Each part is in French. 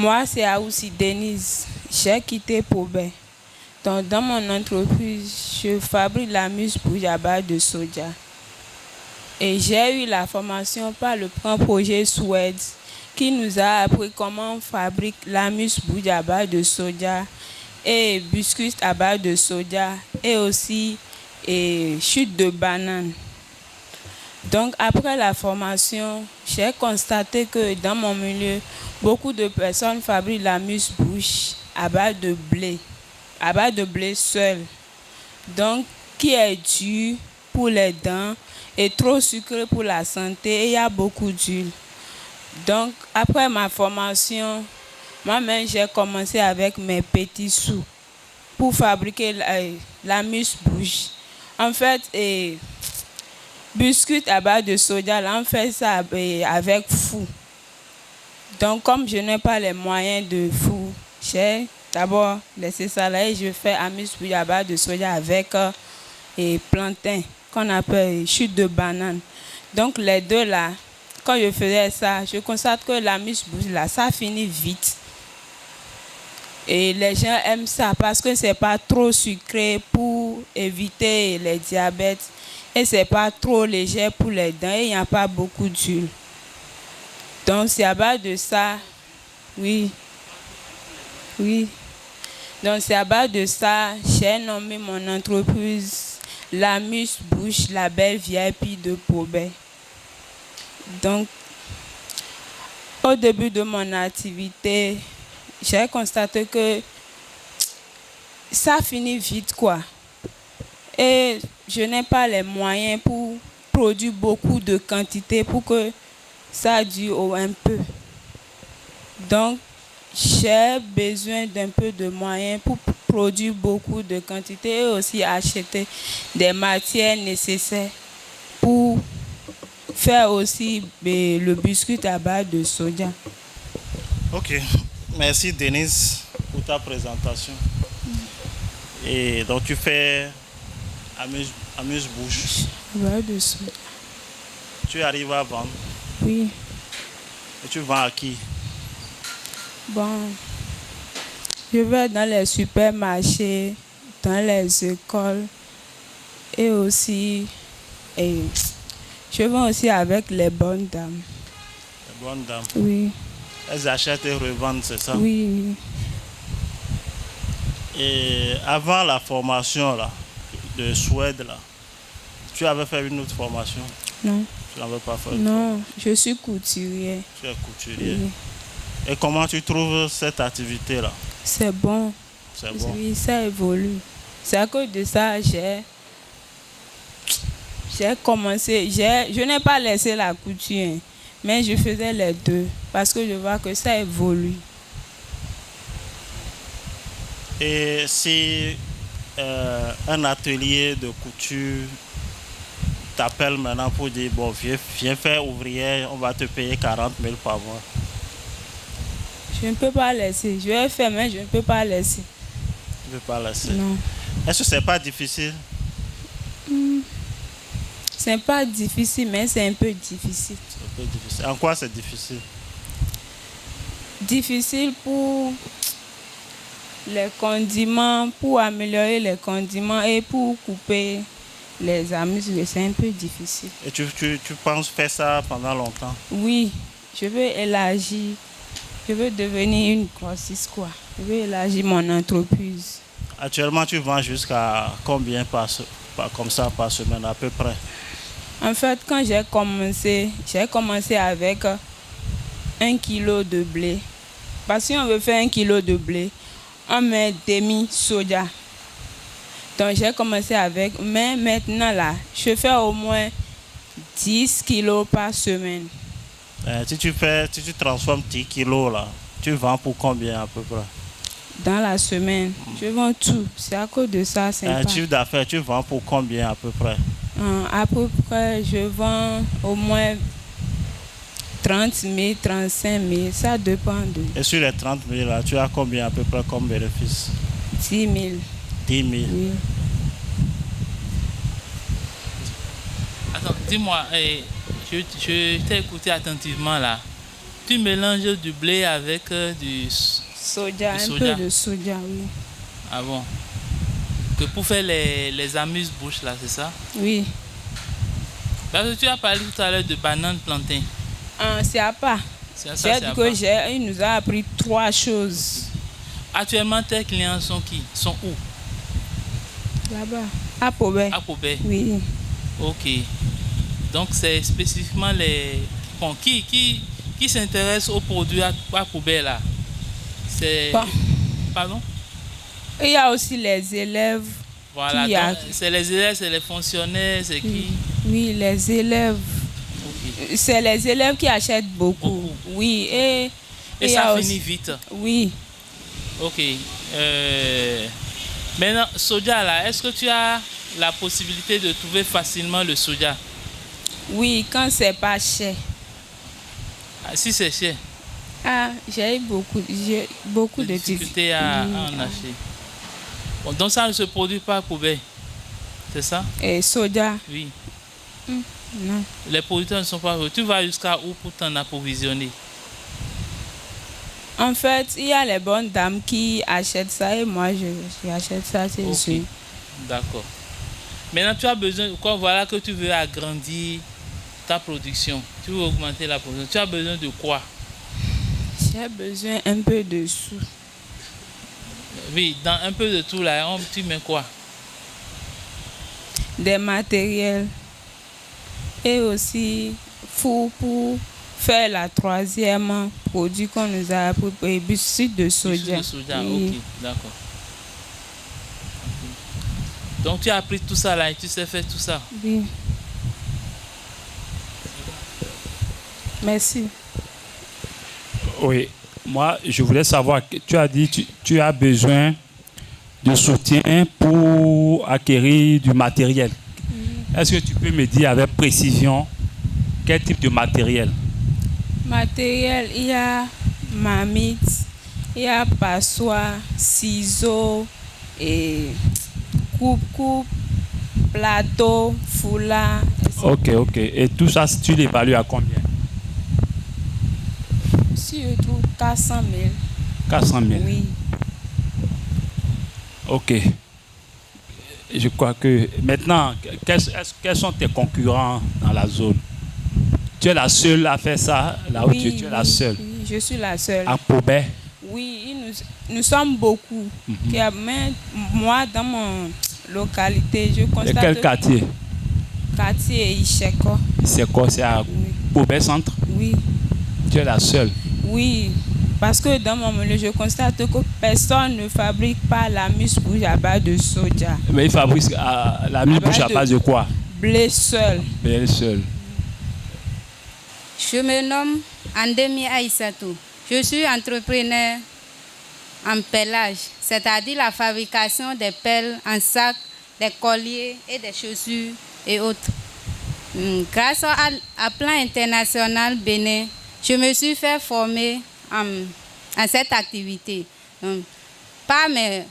Moi, c'est aussi Denise. J'ai quitté Pobé. Donc, dans mon entreprise, je fabrique la mousse-bouche à base de soja. Et j'ai eu la formation par le grand projet Suède qui nous a appris comment on fabrique la mousse-bouche à base de soja et biscuits à base de soja et aussi chute de banane. Donc, après la formation, j'ai constaté que dans mon milieu, beaucoup de personnes fabriquent la mousse-bouche à base de blé seul. Donc, qui est dur pour les dents et trop sucré pour la santé et il y a beaucoup d'huile. Donc, après ma formation, moi-même, j'ai commencé avec mes petits sous pour fabriquer la mousse-bouche. En fait, biscuits à base de soja, là, on fait ça avec fou. Donc, comme je n'ai pas les moyens de fou, j'ai d'abord laissé ça là et je fais un mousse-bouche à base de soja avec plantain, qu'on appelle chute de banane. Donc, les deux là, quand je faisais ça, je constate que la mousse-bouche là, ça finit vite. Et les gens aiment ça parce que c'est pas trop sucré pour éviter les diabètes. Et c'est pas trop léger pour les dents et il n'y a pas beaucoup d'huile. Donc c'est à base de ça, oui. Donc c'est à base de ça, j'ai nommé mon entreprise la mousse-bouche, la belle VIP de Pobé. Donc au début de mon activité, j'ai constaté que ça finit vite quoi. Et je n'ai pas les moyens pour produire beaucoup de quantité pour que ça dure un peu. Donc, j'ai besoin d'un peu de moyens pour produire beaucoup de quantité et aussi acheter des matières nécessaires pour faire aussi le biscuit à base de soja. Ok, merci Denise pour ta présentation. Et donc tu fais amuse-bouche. Ouais, de soja. Tu arrives à vendre. Oui. Et tu vends à qui? Bon, je vais dans les supermarchés, dans les écoles et aussi, je vends aussi avec les bonnes dames. Les bonnes dames? Oui. Elles achètent et revendent, c'est ça? Oui. Et avant la formation là, de Suède, là, tu avais fait une autre formation? Non. Tu n'avais pas fait? Non, je suis couturier. Tu es couturier. Oui. Et comment tu trouves cette activité-là? C'est bon. C'est bon. Oui, ça évolue. C'est à cause de ça j'ai commencé. Je n'ai pas laissé la couture, mais je faisais les deux parce que je vois que ça évolue. Et si un atelier de couture t'appelle maintenant pour dire bon, viens faire ouvrier, on va te payer 40 000 par mois. Je ne peux pas laisser. Je vais faire, mais je ne peux pas laisser. Tu ne peux pas laisser? Non. Est-ce que c'est pas difficile? C'est pas difficile, mais c'est un peu difficile. C'est un peu difficile. En quoi c'est difficile? Difficile pour les condiments, pour améliorer les condiments et pour couper les amuse, c'est un peu difficile. Et tu penses faire ça pendant longtemps? Oui, je veux élargir. Je veux devenir une grossiste quoi. Je veux élargir mon entreprise. Actuellement, tu vends jusqu'à combien comme ça par semaine à peu près? En fait, quand j'ai commencé avec 1 kilo de blé. Parce que si on veut faire 1 kilo de blé, on met demi soja. Donc j'ai commencé avec, mais maintenant là, je fais au moins 10 kilos par semaine. Si tu transformes 10 kilos là, tu vends pour combien à peu près? Dans la semaine, je vends tout. C'est à cause de ça, c'est un chiffre d'affaires, tu vends pour combien à peu près? À peu près, je vends au moins 30 000, 35 000, ça dépend de... Et sur les 30 000 là, tu as combien à peu près comme bénéfice? 10 000. 10 000. Oui. Attends, dis-moi, je t'ai écouté attentivement là. tu mélanges du blé avec Soja, du un soja. peu de soja, oui. Ah bon? Que pour faire les amuse-bouches là, c'est ça? Oui. Parce que tu as parlé tout à l'heure de banane plantain. C'est à part. C'est ça, J'ai c'est à dit part. que il nous a appris 3 choses. Actuellement, tes clients sont qui? Sont où? Là-bas. À Pobé. À Pobé. Oui. Ok. Donc c'est spécifiquement les... Bon, qui s'intéresse aux produits à Pobé là? C'est... Bon. Pardon? Il y a aussi les élèves. Voilà, donc c'est les élèves, c'est les fonctionnaires, c'est qui? Oui, les élèves. Okay. C'est les élèves qui achètent beaucoup. Oui, et ça aussi... finit vite. Oui. Ok. Maintenant, soja là, est-ce que tu as la possibilité de trouver facilement le soja? Oui, quand c'est pas cher. Ah, si c'est cher? J'ai eu beaucoup de difficultés à en acheter. Bon, donc ça ne se produit pas à Pobé, c'est ça? Et soja? Oui. Non. Les producteurs ne sont pas... Tu vas jusqu'à où pour t'en approvisionner? En fait, il y a les bonnes dames qui achètent ça et moi, j'achète ça, c'est sûr. D'accord. Maintenant, tu as besoin... Quoi, voilà que tu veux agrandir ta production. Tu veux augmenter la production. Tu as besoin de quoi? J'ai besoin un peu de sous. Oui, dans un peu de tout là, tu mets quoi? Des matériels. Et aussi, pour faire la 3e produit qu'on nous a appris, sucre de soja. De soja, oui. Ok, d'accord. Donc tu as appris tout ça là et tu sais faire tout ça? Oui. Merci. Oui, moi je voulais savoir, tu as dit tu as besoin de soutien pour acquérir du matériel. Est-ce que tu peux me dire avec précision quel type de matériel? Matériel, il y a marmite, il y a passoire, ciseaux, et coupe, plateau, foulard. Ok. Et tout ça, tu l'évalues à combien? Surtout 400 000. 400 000? Oui. Ok. Je crois que maintenant, quels sont tes concurrents dans la zone? Tu es la seule à faire ça là où oui, tu es la seule? Oui, je suis la seule. À Pobé? Oui, nous sommes beaucoup. Mais moi, dans mon localité, je constate... Et quel quartier? Quartier Icheko. C'est quoi? C'est à Pobé Centre? Oui. Tu es la seule? Oui. Parce que dans mon milieu, je constate que personne ne fabrique pas la mousse-bouche à base de soja. Mais il fabrique la mousse-bouche à base de quoi? Blé seul. Blé seul. Je me nomme Andemi Aïssatou. Je suis entrepreneur en pellage, c'est-à-dire la fabrication des pelles en sac, des colliers et des chaussures et autres. Grâce à plan international Bénin, je me suis fait former en cette activité. Par mes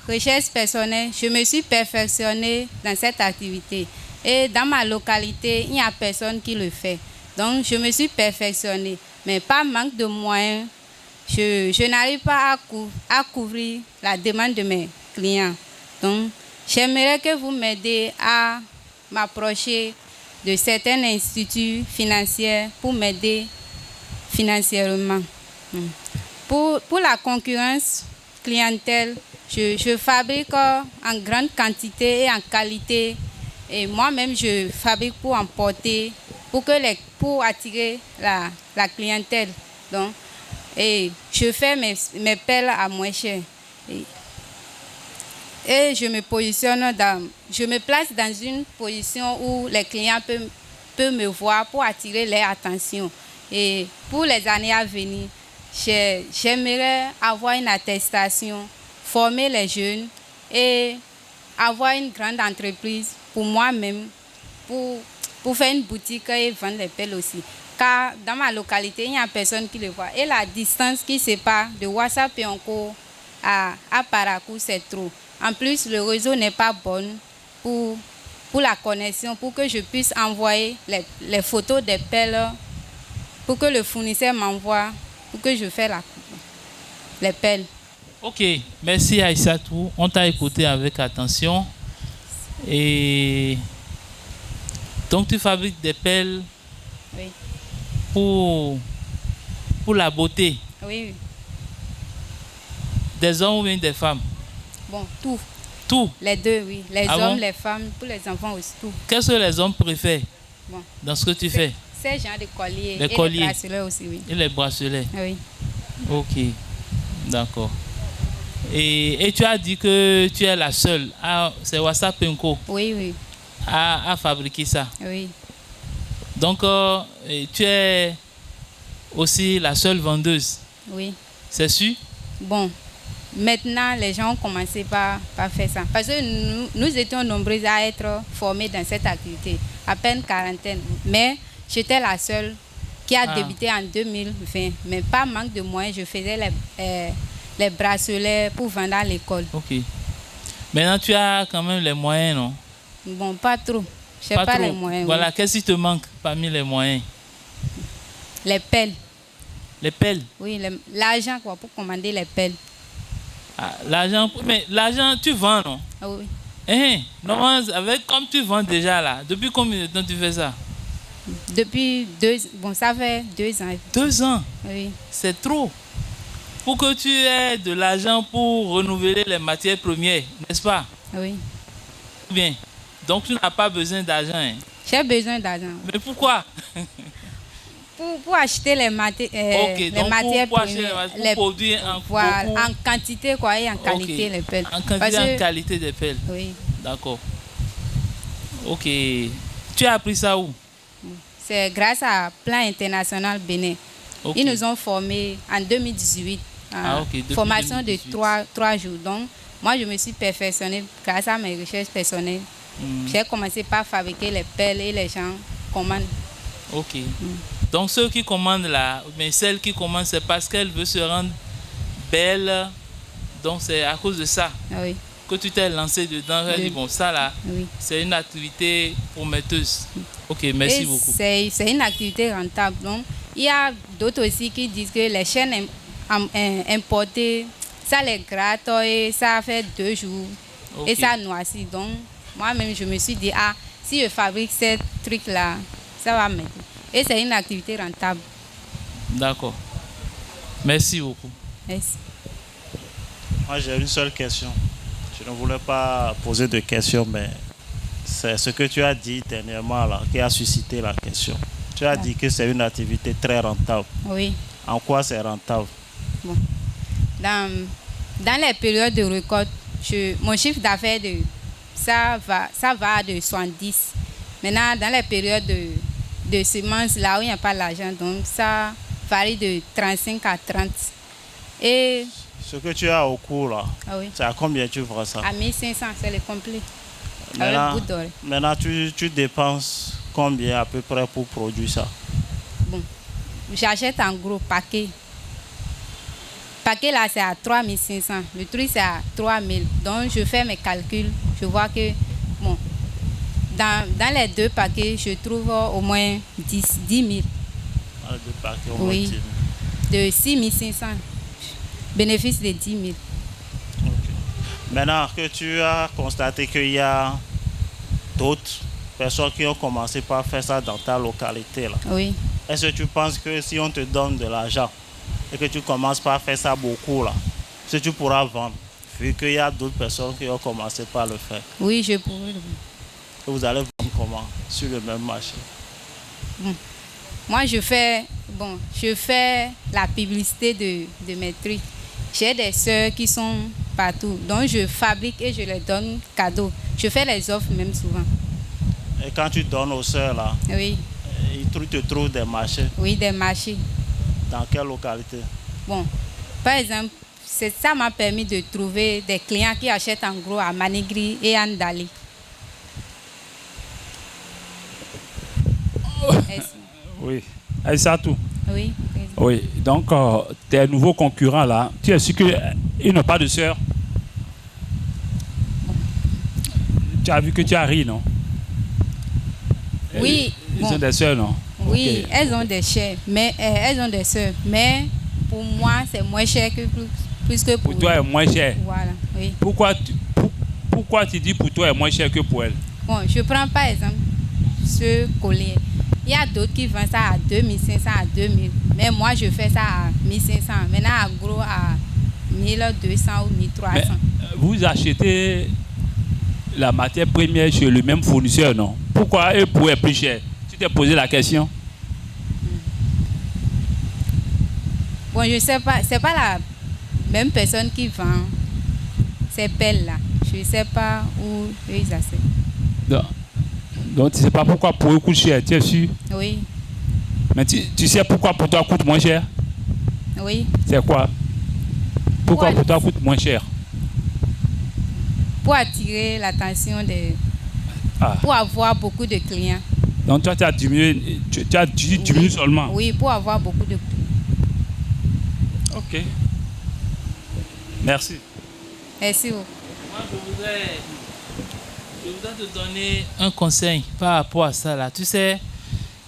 recherches personnelles, je me suis perfectionnée dans cette activité. Et dans ma localité, il n'y a personne qui le fait. Donc, je me suis perfectionnée. Mais par manque de moyens, je n'arrive pas à couvrir la demande de mes clients. Donc, j'aimerais que vous m'aidiez à m'approcher de certains instituts financiers pour m'aider financièrement. Pour la concurrence clientèle, je fabrique en grande quantité et en qualité. Et moi-même, je fabrique pour emporter, pour attirer la clientèle. Donc, et je fais mes pelles à moins cher. Et je me place dans une position où les clients peuvent me voir pour attirer leur attention. Et pour les années à venir, j'aimerais avoir une attestation, former les jeunes et avoir une grande entreprise pour moi-même, pour faire une boutique et vendre les pelles aussi. Car dans ma localité, il n'y a personne qui le voit. Et la distance qui sépare de WhatsApp et encore à Parakou, c'est trop. En plus, le réseau n'est pas bon pour la connexion, pour que je puisse envoyer les photos des pelles pour que le fournisseur m'envoie, pour que je fasse les pelles. Ok, merci Aïssatou. On t'a écouté avec attention. Et donc tu fabriques des pelles Oui, pour la beauté oui, oui. des hommes ou bien des femmes? Bon, tout. Tout. Les deux, oui. Les Ah hommes, bon? les femmes, pour les enfants aussi, tout. Qu'est-ce que les hommes préfèrent Bon. dans ce que tu fais? Ces genres de colliers. Les et colliers. les bracelets aussi, oui. Et les bracelets. Oui. Ok, d'accord. Et tu as dit que tu es la seule, c'est WhatsApp Penco, Oui, oui, à fabriquer ça. oui. Donc, et tu es aussi la seule vendeuse, Oui. c'est sûr? Bon, maintenant, les gens ont commencé par faire ça. Parce que nous étions nombreux à être formés dans cette activité, à peine quarantaine. Mais j'étais la seule qui a débuté en 2020. Mais par manque de moyens, je faisais les bracelets pour vendre à l'école. Ok. Maintenant, tu as quand même les moyens, non? Bon, pas trop. Je n'ai pas trop. les moyens. Voilà, Oui. qu'est-ce qui te manque parmi les moyens? Les pelles. Les pelles. Oui, l'argent quoi, pour commander les pelles. Ah, l'argent, mais l'argent, tu vends, non? Ah oui. Normalement, comme tu vends déjà là, depuis combien de temps tu fais ça? Depuis ça fait 2 ans. 2 ans. Oui. C'est trop. Pour que tu aies de l'argent pour renouveler les matières premières, n'est-ce pas? Oui. Bien. Donc tu n'as pas besoin d'argent. Hein. J'ai besoin d'argent. Mais pourquoi? Pour acheter les, les donc matières pour acheter premières. pour produire en, voilà, beaucoup, en quantité quoi, et en qualité les pelles. En quantité Parce et en que- qualité des pelles. Oui. D'accord. Ok. Tu as appris ça où? C'est grâce à Plan International Bénin. Ok. Ils nous ont formés en 2018. Ah, ok, depuis Formation 2018. de 3 jours. Donc, moi, je me suis perfectionnée grâce à mes recherches personnelles. J'ai commencé par fabriquer les pelles et les gens commandent. Ok. Donc ceux qui commandent là, mais celle qui commande, c'est parce qu'elle veut se rendre belle. Donc c'est à cause de ça Oui, que tu t'es lancé dedans. Elle Oui. dit, bon, ça là, oui. c'est une activité prometteuse. Ok, merci Et beaucoup. c'est une activité rentable. Donc, il y a d'autres aussi qui disent que les chaînes importées, ça les gratte et ça fait 2 jours Ok. et ça noircit. Donc, moi-même, je me suis dit, si je fabrique ces trucs-là, ça va m'aider. Et c'est une activité rentable. D'accord. Merci beaucoup. Merci. Moi, j'ai une seule question. Je ne voulais pas poser de questions, mais c'est ce que tu as dit dernièrement là, qui a suscité la question. Tu as dit que c'est une activité très rentable. Oui. En quoi c'est rentable? Dans les périodes de récolte, mon chiffre d'affaires, ça va de 70. Maintenant, dans les périodes de semences, là où il n'y a pas d'argent, donc ça varie de 35 à 30. Et Ce que tu as au cours là, oui, c'est à combien tu vends ça? à 1500, c'est le complet. Maintenant, Avec bout d'or. maintenant tu dépenses combien à peu près pour produire ça? Bon, j'achète en gros paquet. Paquet là, c'est à 3500. Le truc, c'est à 3000. Donc, je fais mes calculs. Je vois que, bon, dans les 2 paquets, je trouve au moins 10 000. Dans les 2 paquets, au moins Oui. 10 000. De 6500. Bénéfice de 10 000. Ok. Maintenant que tu as constaté qu'il y a d'autres personnes qui ont commencé par faire ça dans ta localité, là, Oui. est-ce que tu penses que si on te donne de l'argent et que tu commences par faire ça beaucoup, là, est-ce que tu pourras vendre, vu qu'il y a d'autres personnes qui ont commencé par le faire? Oui, je pourrais. Et vous allez vendre comment sur le même marché? Moi, je fais la publicité de mes trucs. J'ai des sœurs qui sont partout. Donc, je fabrique et je les donne cadeau. Je fais les offres même souvent. Et quand tu donnes aux sœurs, là, Oui, ils te trouvent des marchés. oui, des marchés. Dans quelle localité? Bon, par exemple, ça m'a permis de trouver des clients qui achètent en gros à Manigri et à Ndali. Merci. Oui. Aïssatou. Oui, président. Oui. Donc, tes nouveaux concurrents là, tu es sûr qu'ils n'ont pas de sœur? Tu as vu que tu as ri, non? Oui, Ils bon. ont des sœurs, non? Oui, Ok. elles ont des chairs, mais elles ont des sœurs. Mais pour moi, c'est moins cher que plus que pour Pour toi, eux. est moins cher. Voilà, oui. Pourquoi tu dis pour toi est moins cher que pour elle? Bon, je prends par exemple ce collier. Il y a d'autres qui vendent ça à 2500, à 2000. Mais moi, je fais ça à 1500. Maintenant, à gros, à 1200 ou 1300. Mais vous achetez la matière première chez le même fournisseur, non? Pourquoi eux pour est plus cher? Tu t'es posé la question? Bon, je sais pas, c'est pas la même personne qui vend ces pelles-là. Je ne sais pas où eux ils achètent. Donc tu ne sais pas pourquoi pour eux coûte cher, tu es sûr? Oui, Mais tu sais pourquoi pour toi coûte moins cher? oui. C'est quoi? Pourquoi Ouais. pour toi coûte moins cher? Pour attirer l'attention des... Ah. Pour avoir beaucoup de clients. Donc toi tu as diminué, tu as diminué Oui. seulement? Oui, pour avoir beaucoup de clients. Ok. Merci. Merci beaucoup. Moi, je voudrais te donner un conseil par rapport à ça là. Tu sais,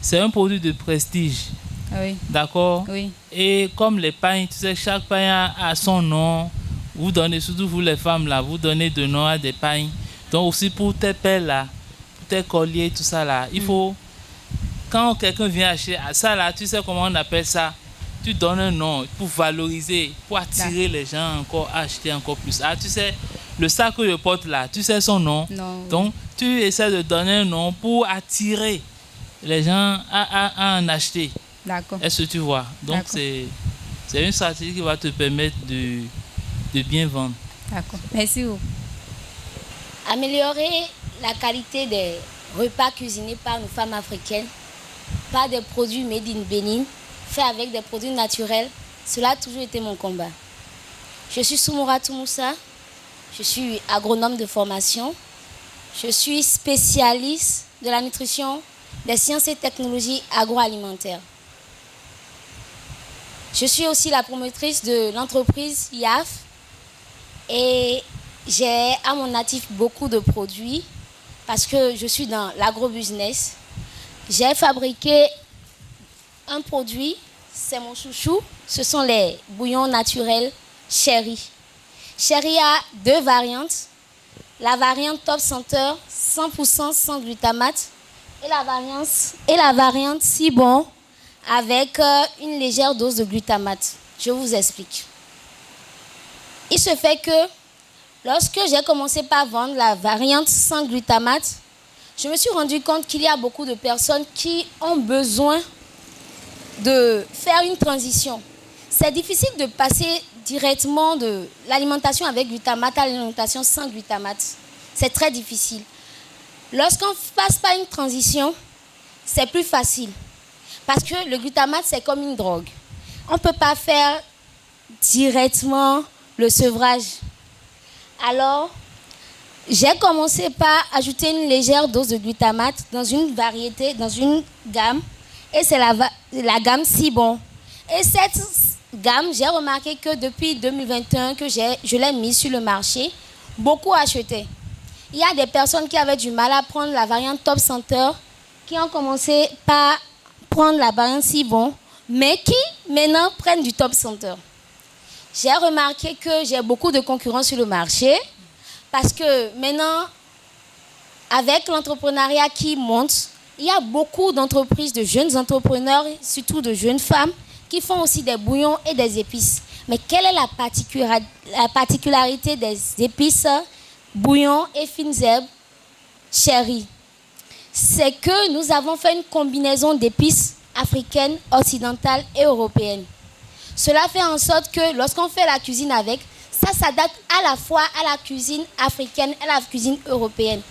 c'est un produit de prestige, Oui, d'accord? oui, Et comme les pains, tu sais, chaque pain a son nom. Vous donnez, surtout vous les femmes là, vous donnez de nom à des pains. Donc aussi pour tes pelles là, pour tes colliers, tout ça là, il faut, quand quelqu'un vient acheter à ça là, tu sais comment on appelle ça? Tu donnes un nom pour valoriser, pour attirer les gens encore à acheter encore plus. Ah, tu sais, le sac que je porte là, tu sais son nom. non. Donc, tu essaies de donner un nom pour attirer les gens à en acheter. D'accord, Est-ce que tu vois? Donc, D'accord. c'est une stratégie qui va te permettre de bien vendre. d'accord. Merci beaucoup. Améliorer la qualité des repas cuisinés par nos femmes africaines, par des produits made in Bénin, faits avec des produits naturels, cela a toujours été mon combat. Je suis Soumoura Toumoussa, je suis agronome de formation, je suis spécialiste de la nutrition, des sciences et technologies agroalimentaires. Je suis aussi la promotrice de l'entreprise IAF et j'ai à mon actif beaucoup de produits parce que je suis dans l'agrobusiness. J'ai fabriqué un produit, c'est mon chouchou, ce sont les bouillons naturels Chéri. Chéri a 2 variantes. La variante Top Center, 100% sans glutamate, et la variante Si Bon avec une légère dose de glutamate. Je vous explique. Il se fait que lorsque j'ai commencé par vendre la variante sans glutamate, je me suis rendu compte qu'il y a beaucoup de personnes qui ont besoin de faire une transition. C'est difficile de passer directement de l'alimentation avec glutamate à l'alimentation sans glutamate. C'est très difficile. Lorsqu'on passe par une transition, c'est plus facile. Parce que le glutamate, c'est comme une drogue. On ne peut pas faire directement le sevrage. Alors, j'ai commencé par ajouter une légère dose de glutamate dans une variété, dans une gamme. Et c'est la gamme Si Bon. Et cette gamme, j'ai remarqué que depuis 2021 que je l'ai mise sur le marché, beaucoup achetaient. Il y a des personnes qui avaient du mal à prendre la variante Top Center, qui ont commencé par prendre la variante Si Bon, mais qui maintenant prennent du Top Center. J'ai remarqué que j'ai beaucoup de concurrents sur le marché, parce que maintenant, avec l'entrepreneuriat qui monte, il y a beaucoup d'entreprises, de jeunes entrepreneurs, surtout de jeunes femmes, qui font aussi des bouillons et des épices. Mais quelle est la particularité des épices, bouillons et fines herbes Chéri? C'est que nous avons fait une combinaison d'épices africaines, occidentales et européennes. Cela fait en sorte que lorsqu'on fait la cuisine avec, ça s'adapte à la fois à la cuisine africaine et à la cuisine européenne.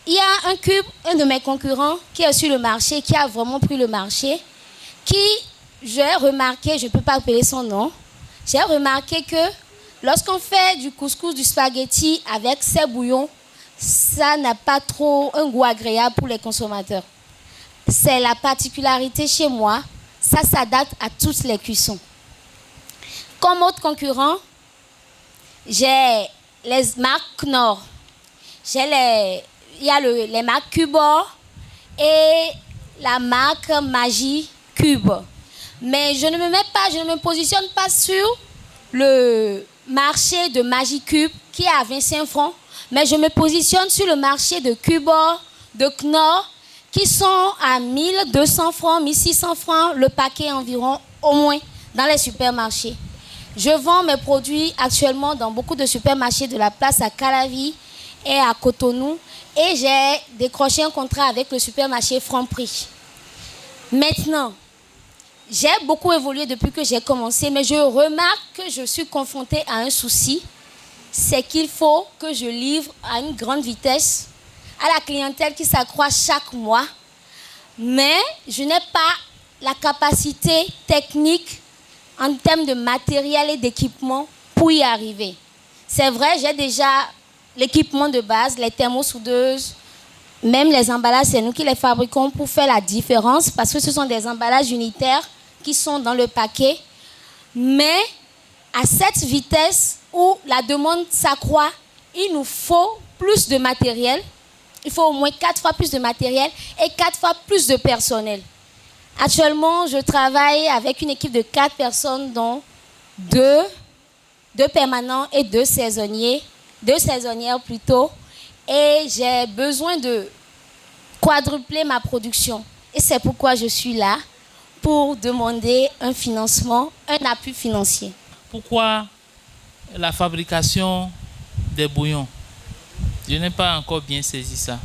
Il y a un de mes concurrents qui est sur le marché, qui a vraiment pris le marché, qui, j'ai remarqué, je ne peux pas appeler son nom, j'ai remarqué que lorsqu'on fait du couscous, du spaghetti avec ces bouillons, ça n'a pas trop un goût agréable pour les consommateurs. C'est la particularité chez moi, ça s'adapte à toutes les cuissons. Comme autre concurrent, j'ai les marques Nord. Il y a les marques Cubor et la marque Magie Cube. Mais je ne me positionne pas sur le marché de Magie Cube qui est à 25 francs, mais je me positionne sur le marché de Cubor, de Knorr, qui sont à 1200 francs, 1600 francs le paquet environ, au moins, dans les supermarchés. Je vends mes produits actuellement dans beaucoup de supermarchés de la place à Calavi et à Cotonou, et j'ai décroché un contrat avec le supermarché Franprix. Maintenant, j'ai beaucoup évolué depuis que j'ai commencé, mais je remarque que je suis confrontée à un souci, c'est qu'il faut que je livre à une grande vitesse à la clientèle qui s'accroît chaque mois, mais je n'ai pas la capacité technique en termes de matériel et d'équipement pour y arriver. C'est vrai, j'ai déjà l'équipement de base, les thermosoudeuses, même les emballages, c'est nous qui les fabriquons pour faire la différence, parce que ce sont des emballages unitaires qui sont dans le paquet. Mais à cette vitesse où la demande s'accroît, il nous faut plus de matériel. Il faut au moins 4 fois plus de matériel et 4 fois plus de personnel. Actuellement, je travaille avec une équipe de 4 personnes, dont 2 permanents et 2 saisonniers, 2 saisonnières plutôt. Et j'ai besoin de quadrupler ma production. Et c'est pourquoi je suis là, pour demander un financement, un appui financier. Pourquoi la fabrication des bouillons? Je n'ai pas encore bien saisi ça.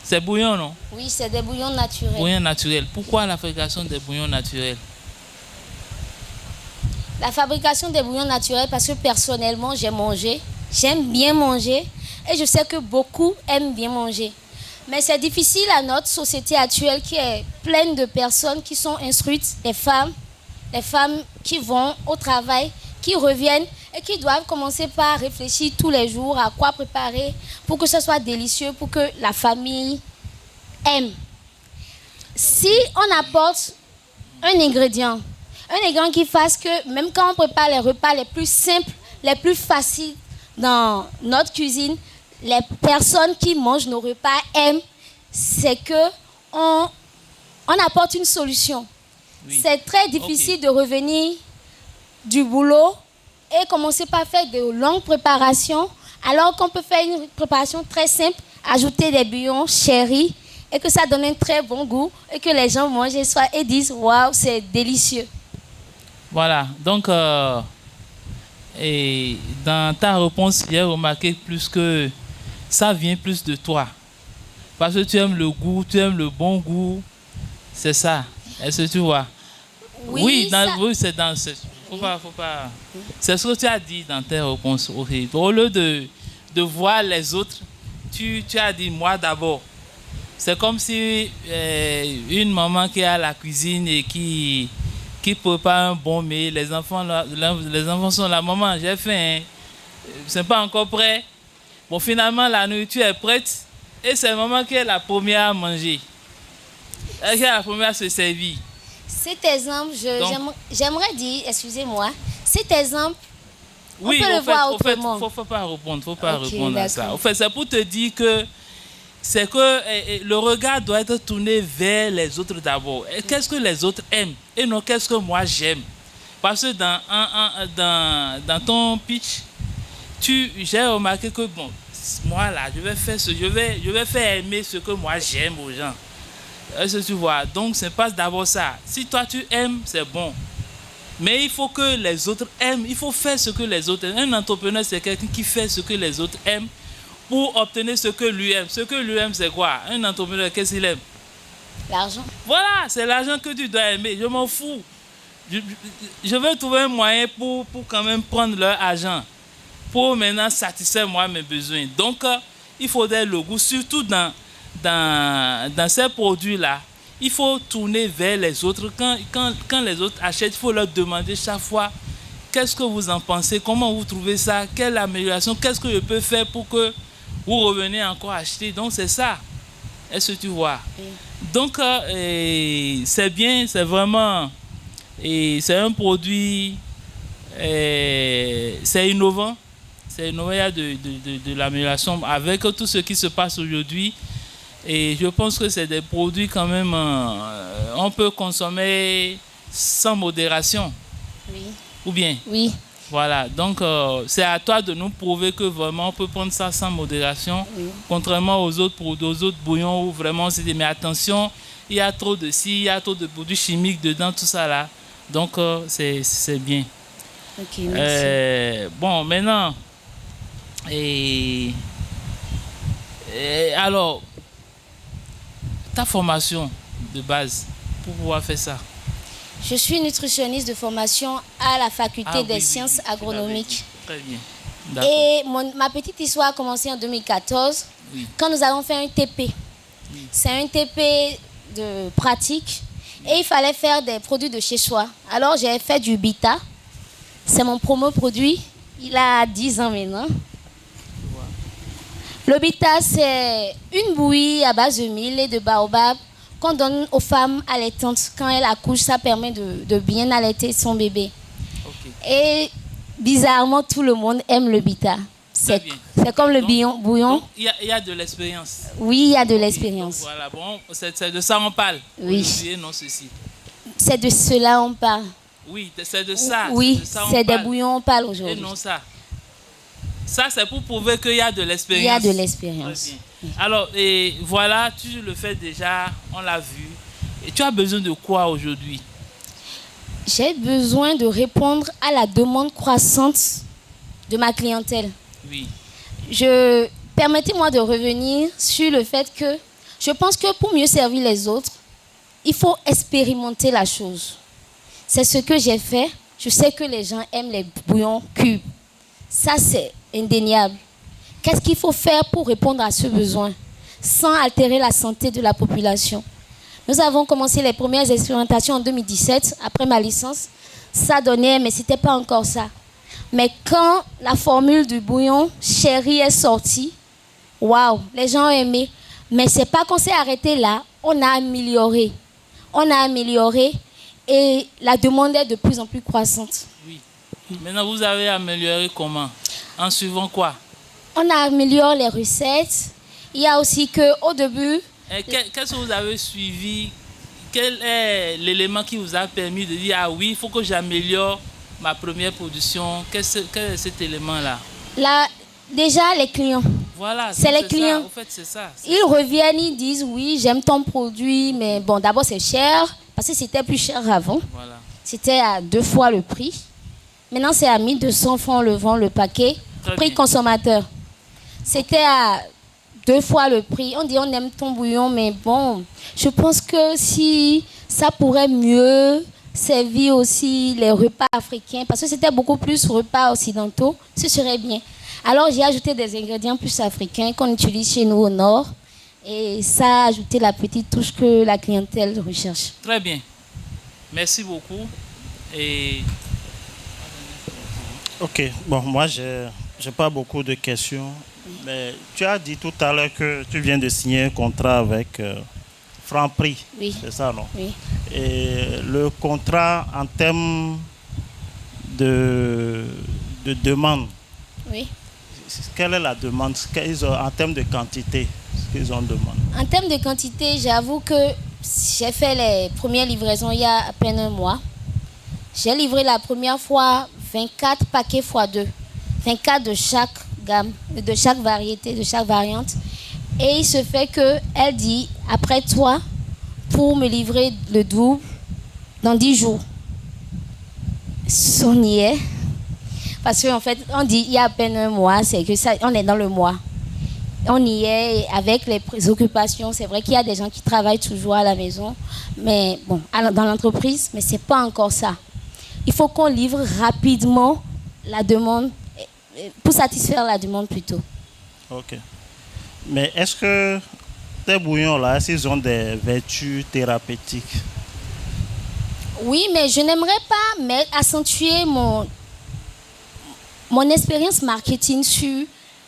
C'est bouillon, non? Oui, c'est des bouillons naturels. Bouillons naturels. Pourquoi la fabrication des bouillons naturels? La fabrication des bouillons naturels parce que personnellement, j'aime bien manger et je sais que beaucoup aiment bien manger. Mais c'est difficile à notre société actuelle qui est pleine de personnes qui sont instruites, les femmes qui vont au travail, qui reviennent et qui doivent commencer par réfléchir tous les jours à quoi préparer pour que ce soit délicieux, pour que la famille aime. Si on apporte un ingrédient qui fasse que même quand on prépare les repas les plus simples, les plus faciles dans notre cuisine, les personnes qui mangent nos repas aiment, c'est que on apporte une solution. Oui. C'est très difficile de revenir du boulot et commencer par faire de longues préparations, alors qu'on peut faire une préparation très simple, ajouter des bouillons chéris et que ça donne un très bon goût et que les gens mangent et disent « Waouh, c'est délicieux ». Voilà, donc et dans ta réponse, j'ai remarqué plus que ça vient plus de toi. Parce que tu aimes le goût, tu aimes le bon goût. C'est ça. Est-ce que tu vois? Oui, c'est dans ce... Faut pas. C'est ce que tu as dit dans tes réponses. Au lieu de voir les autres, tu as dit moi d'abord. C'est comme si une maman qui est à la cuisine et qui prépare un bon mets, les enfants sont là, maman, j'ai faim, c'est pas encore prêt. Bon, finalement, la nourriture est prête et c'est maman qui est la première à manger. Elle est la première à se servir. Cet exemple, j'aimerais dire, excusez-moi, cet exemple, oui, on peut le voir autrement. Faut pas répondre à ça. En fait, c'est pour te dire que c'est que le regard doit être tourné vers les autres d'abord. Qu'est-ce que les autres aiment et non qu'est-ce que moi j'aime. Parce que dans ton pitch, j'ai remarqué que bon, moi là, je vais faire aimer ce que moi j'aime aux gens. Est-ce que tu vois? Donc c'est pas d'abord ça. Si toi tu aimes, c'est bon. Mais il faut que les autres aiment. Il faut faire ce que les autres aiment. Un entrepreneur, c'est quelqu'un qui fait ce que les autres aiment pour obtenir ce que lui aime. Ce que lui aime, c'est quoi? Un entrepreneur, qu'est-ce qu'il aime? L'argent. Voilà, c'est l'argent que tu dois aimer. Je m'en fous. Je veux trouver un moyen pour quand même prendre leur argent. Pour maintenant satisfaire moi mes besoins. Donc, il faudrait le goût, surtout dans ces produits-là. Il faut tourner vers les autres. Quand les autres achètent, il faut leur demander chaque fois qu'est-ce que vous en pensez, comment vous trouvez ça, quelle amélioration, qu'est-ce que je peux faire pour que vous reveniez encore acheter. Donc c'est ça. Est-ce que tu vois? Oui. Donc c'est bien, c'est vraiment, c'est un produit, c'est innovant. C'est innovant, il y a de l'amélioration avec tout ce qui se passe aujourd'hui. Et je pense que c'est des produits quand même, on peut consommer sans modération. Oui. Ou bien? Oui. Voilà, donc c'est à toi de nous prouver que vraiment on peut prendre ça sans modération, Oui. contrairement aux autres bouillons où vraiment c'est des... Mais attention, il y a trop de il y a trop de produits chimiques dedans, tout ça là. Donc c'est bien. Ok, merci. Bon, maintenant, alors, ta formation de base pour pouvoir faire ça. Je suis nutritionniste de formation à la faculté des Oui, sciences tu l'avais agronomiques. dit. Très bien. D'accord. Et ma petite histoire a commencé en 2014 Oui. quand nous avons fait un TP. C'est un TP de pratique et il fallait faire des produits de chez soi. Alors j'ai fait du Bita. C'est mon promo produit. Il a 10 ans maintenant. Le Bita, c'est une bouillie à base de mil et de baobab qu'on donne aux femmes allaitantes. Quand elles accouchent, ça permet de bien allaiter son bébé. Ok. Et bizarrement, tout le monde aime le Bita. Très bien. C'est comme le Donc- bouillon. Donc, il y a de l'expérience. Oui, il y a de Ok, l'expérience. donc voilà, bon, c'est de ça on parle. Oui. Olivier, non ceci. C'est de cela on parle. Oui, c'est de ça. Oui, de ça on c'est des parle. bouillons on parle Et aujourd'hui. non ça. Ça, c'est pour prouver qu'il y a de l'expérience. Il y a de l'expérience. Très bien. Alors, et voilà, tu le fais déjà, on l'a vu. Et tu as besoin de quoi aujourd'hui? J'ai besoin de répondre à la demande croissante de ma clientèle. Oui. Permettez-moi de revenir sur le fait que je pense que pour mieux servir les autres, il faut expérimenter la chose. C'est ce que j'ai fait. Je sais que les gens aiment les bouillons cubes. Ça, c'est indéniable. Qu'est-ce qu'il faut faire pour répondre à ce besoin sans altérer la santé de la population? Nous avons commencé les premières expérimentations en 2017, après ma licence. Ça donnait, mais ce n'était pas encore ça. Mais quand la formule du bouillon chéri est sortie, waouh, les gens ont aimé. Mais ce n'est pas qu'on s'est arrêté là, on a amélioré. On a amélioré et la demande est de plus en plus croissante. Oui. Maintenant, vous avez amélioré comment? En suivant quoi? On a amélioré les recettes. Il y a aussi qu'au début, Qu'est-ce que vous avez suivi? Quel est l'élément qui vous a permis de dire, ah oui, il faut que j'améliore ma première production? Quel est cet élément-là? là, déjà les clients, Voilà, C'est les ça. clients. En fait, c'est ça. ils reviennent, ils disent oui, j'aime ton produit, mais bon, d'abord c'est cher, parce que c'était plus cher avant. Voilà. C'était à 2 fois le prix. Maintenant, c'est à 1200 francs le vend le paquet, Très prix bien. consommateur. C'était à 2 fois le prix. On dit on aime ton bouillon, mais bon, je pense que si ça pourrait mieux servir aussi les repas africains, parce que c'était beaucoup plus repas occidentaux, ce serait bien. Alors j'ai ajouté des ingrédients plus africains qu'on utilise chez nous au nord. Et ça a ajouté la petite touche que la clientèle recherche. Très bien. Merci beaucoup. Et Ok, bon, moi, j'ai pas beaucoup de questions. Mais tu as dit tout à l'heure que tu viens de signer un contrat avec Franprix. Oui. C'est ça, non? Oui. Et le contrat en termes de demande, Oui. quelle est la demande en termes de quantité, ce qu'ils ont demandé? En termes de quantité, j'avoue que j'ai fait les premières livraisons il y a à peine un mois. J'ai livré la première fois 24 paquets x 2. 24 de chaque gamme, de chaque variété, de chaque variante. Et il se fait qu'elle dit, après toi, pour me livrer le double dans 10 jours. On y est. Parce qu'en fait, on dit il y a à peine un mois, c'est que ça, on est dans le mois. On y est avec les préoccupations. C'est vrai qu'il y a des gens qui travaillent toujours à la maison, mais bon, dans l'entreprise, mais c'est pas encore ça. Il faut qu'on livre rapidement la demande, pour satisfaire la demande plutôt. Ok. Mais est-ce que tes bouillons-là, ils ont des vertus thérapeutiques? Oui, mais je n'aimerais pas accentuer mon expérience marketing sur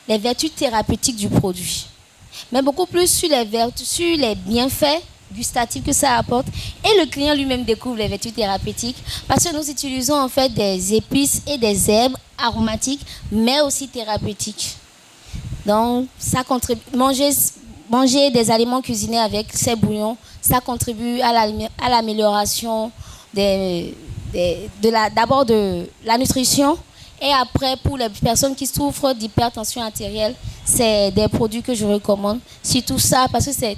les vertus thérapeutiques du produit, mais beaucoup plus sur les bienfaits gustatifs que ça apporte, et le client lui-même découvre les vertus thérapeutiques parce que nous utilisons en fait des épices et des herbes aromatiques mais aussi thérapeutiques. Donc ça contribue. Manger manger des aliments cuisinés avec ces bouillons, ça contribue à l'amélioration d'abord de la nutrition. Et après, pour les personnes qui souffrent d'hypertension artérielle, c'est des produits que je recommande. Surtout ça, parce que c'est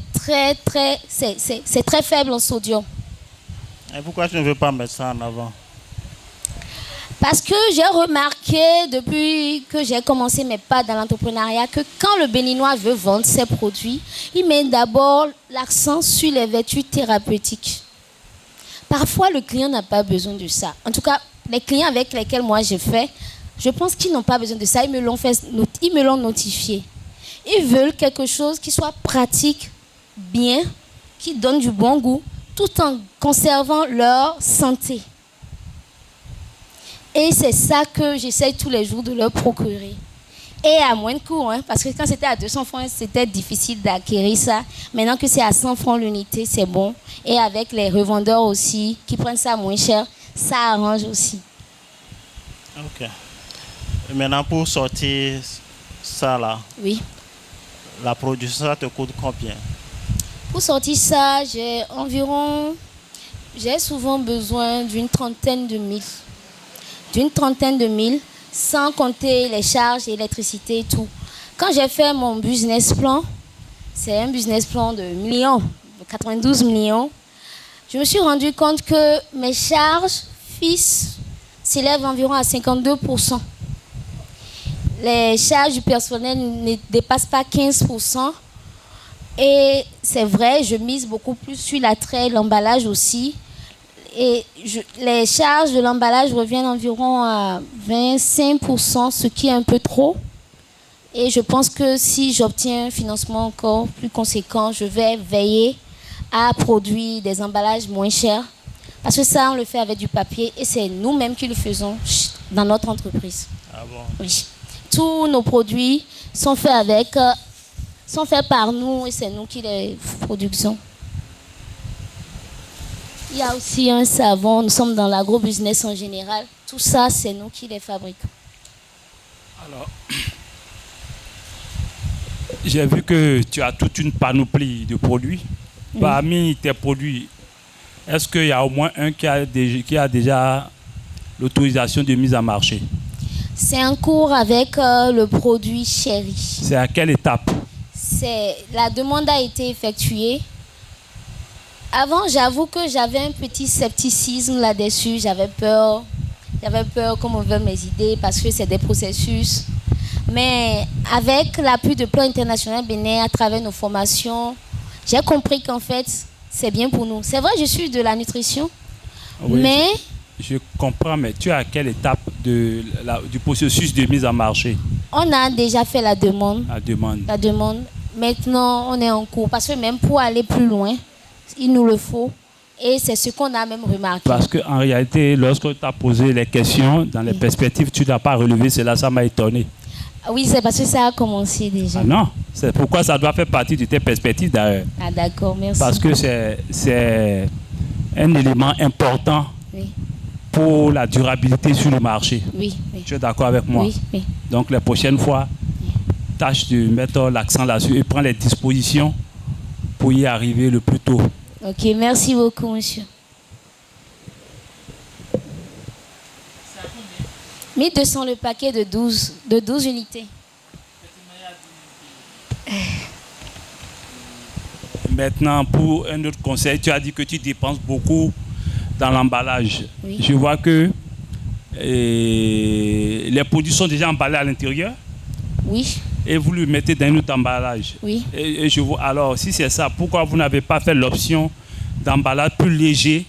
très faible en sodium. Et pourquoi tu ne veux pas mettre ça en avant? Parce que j'ai remarqué depuis que j'ai commencé mes pas dans l'entrepreneuriat que quand le Béninois veut vendre ses produits, il met d'abord l'accent sur les vertus thérapeutiques. Parfois, le client n'a pas besoin de ça. En tout cas, les clients avec lesquels moi j'ai fait, je pense qu'ils n'ont pas besoin de ça. Ils me l'ont notifié. Ils veulent quelque chose qui soit pratique, bien, qui donne du bon goût, tout en conservant leur santé. Et c'est ça que j'essaye tous les jours de leur procurer. Et à moins de coût, hein, parce que quand c'était à 200 francs, c'était difficile d'acquérir ça. Maintenant que c'est à 100 francs l'unité, c'est bon. Et avec les revendeurs aussi, qui prennent ça moins cher, ça arrange aussi. Ok. Et maintenant, pour sortir ça là, Oui. la production, ça te coûte combien? Pour sortir ça, j'ai souvent besoin d'une trentaine de mille. Sans compter les charges, l'électricité et tout. Quand j'ai fait mon business plan, c'est un business plan de millions, de 92 millions, je me suis rendu compte que mes charges fixes s'élèvent environ à 52%. Les charges du personnel ne dépassent pas 15%. Et c'est vrai, je mise beaucoup plus sur l'attrait, l'emballage aussi. Et les charges de l'emballage reviennent environ à 25%, ce qui est un peu trop. Et je pense que si j'obtiens un financement encore plus conséquent, je vais veiller à produire des emballages moins chers. Parce que ça, on le fait avec du papier et c'est nous-mêmes qui le faisons dans notre entreprise. Ah bon? Oui. Tous nos produits sont faits par nous et c'est nous qui les produisons. Il y a aussi un savon, nous sommes dans l'agro-business en général. Tout ça, c'est nous qui les fabriquons. Alors, j'ai vu que tu as toute une panoplie de produits. Oui. Parmi tes produits, est-ce qu'il y a au moins un qui a déjà l'autorisation de mise en marché? C'est en cours avec le produit Chéri. C'est à quelle étape? La demande a été effectuée. Avant, j'avoue que j'avais un petit scepticisme là-dessus. J'avais peur qu'on me vole mes idées parce que c'est des processus. Mais avec l'appui de Plan International Bénin à travers nos formations, j'ai compris qu'en fait, c'est bien pour nous. C'est vrai, je suis de la nutrition, oui, mais... Je comprends, mais tu es à quelle étape du processus de mise en marché? On a déjà fait la demande. La demande. Maintenant, on est en cours. Parce que même pour aller plus loin, il nous le faut. Et c'est ce qu'on a même remarqué. Parce qu'en réalité, lorsque tu as posé les questions, dans les perspectives, tu n'as pas relevé cela, ça m'a étonné. Oui, c'est parce que ça a commencé déjà. Ah non, c'est pourquoi ça doit faire partie de tes perspectives d'ailleurs. Ah d'accord, merci. Parce que c'est un élément important, oui, pour la durabilité sur le marché. Oui, oui. Tu es d'accord avec moi? Oui, oui. Donc les prochaines fois, tâche de mettre l'accent là-dessus et prendre les dispositions pour y arriver le plus tôt. Ok, merci beaucoup, monsieur. 1200 le paquet de 12 unités. Maintenant, pour un autre conseil, tu as dit que tu dépenses beaucoup dans l'emballage. Oui. Je vois que les produits sont déjà emballés à l'intérieur. Oui. Et vous le mettez dans un autre emballage. Oui. Et je vois, alors, si c'est ça, pourquoi vous n'avez pas fait l'option d'emballage plus léger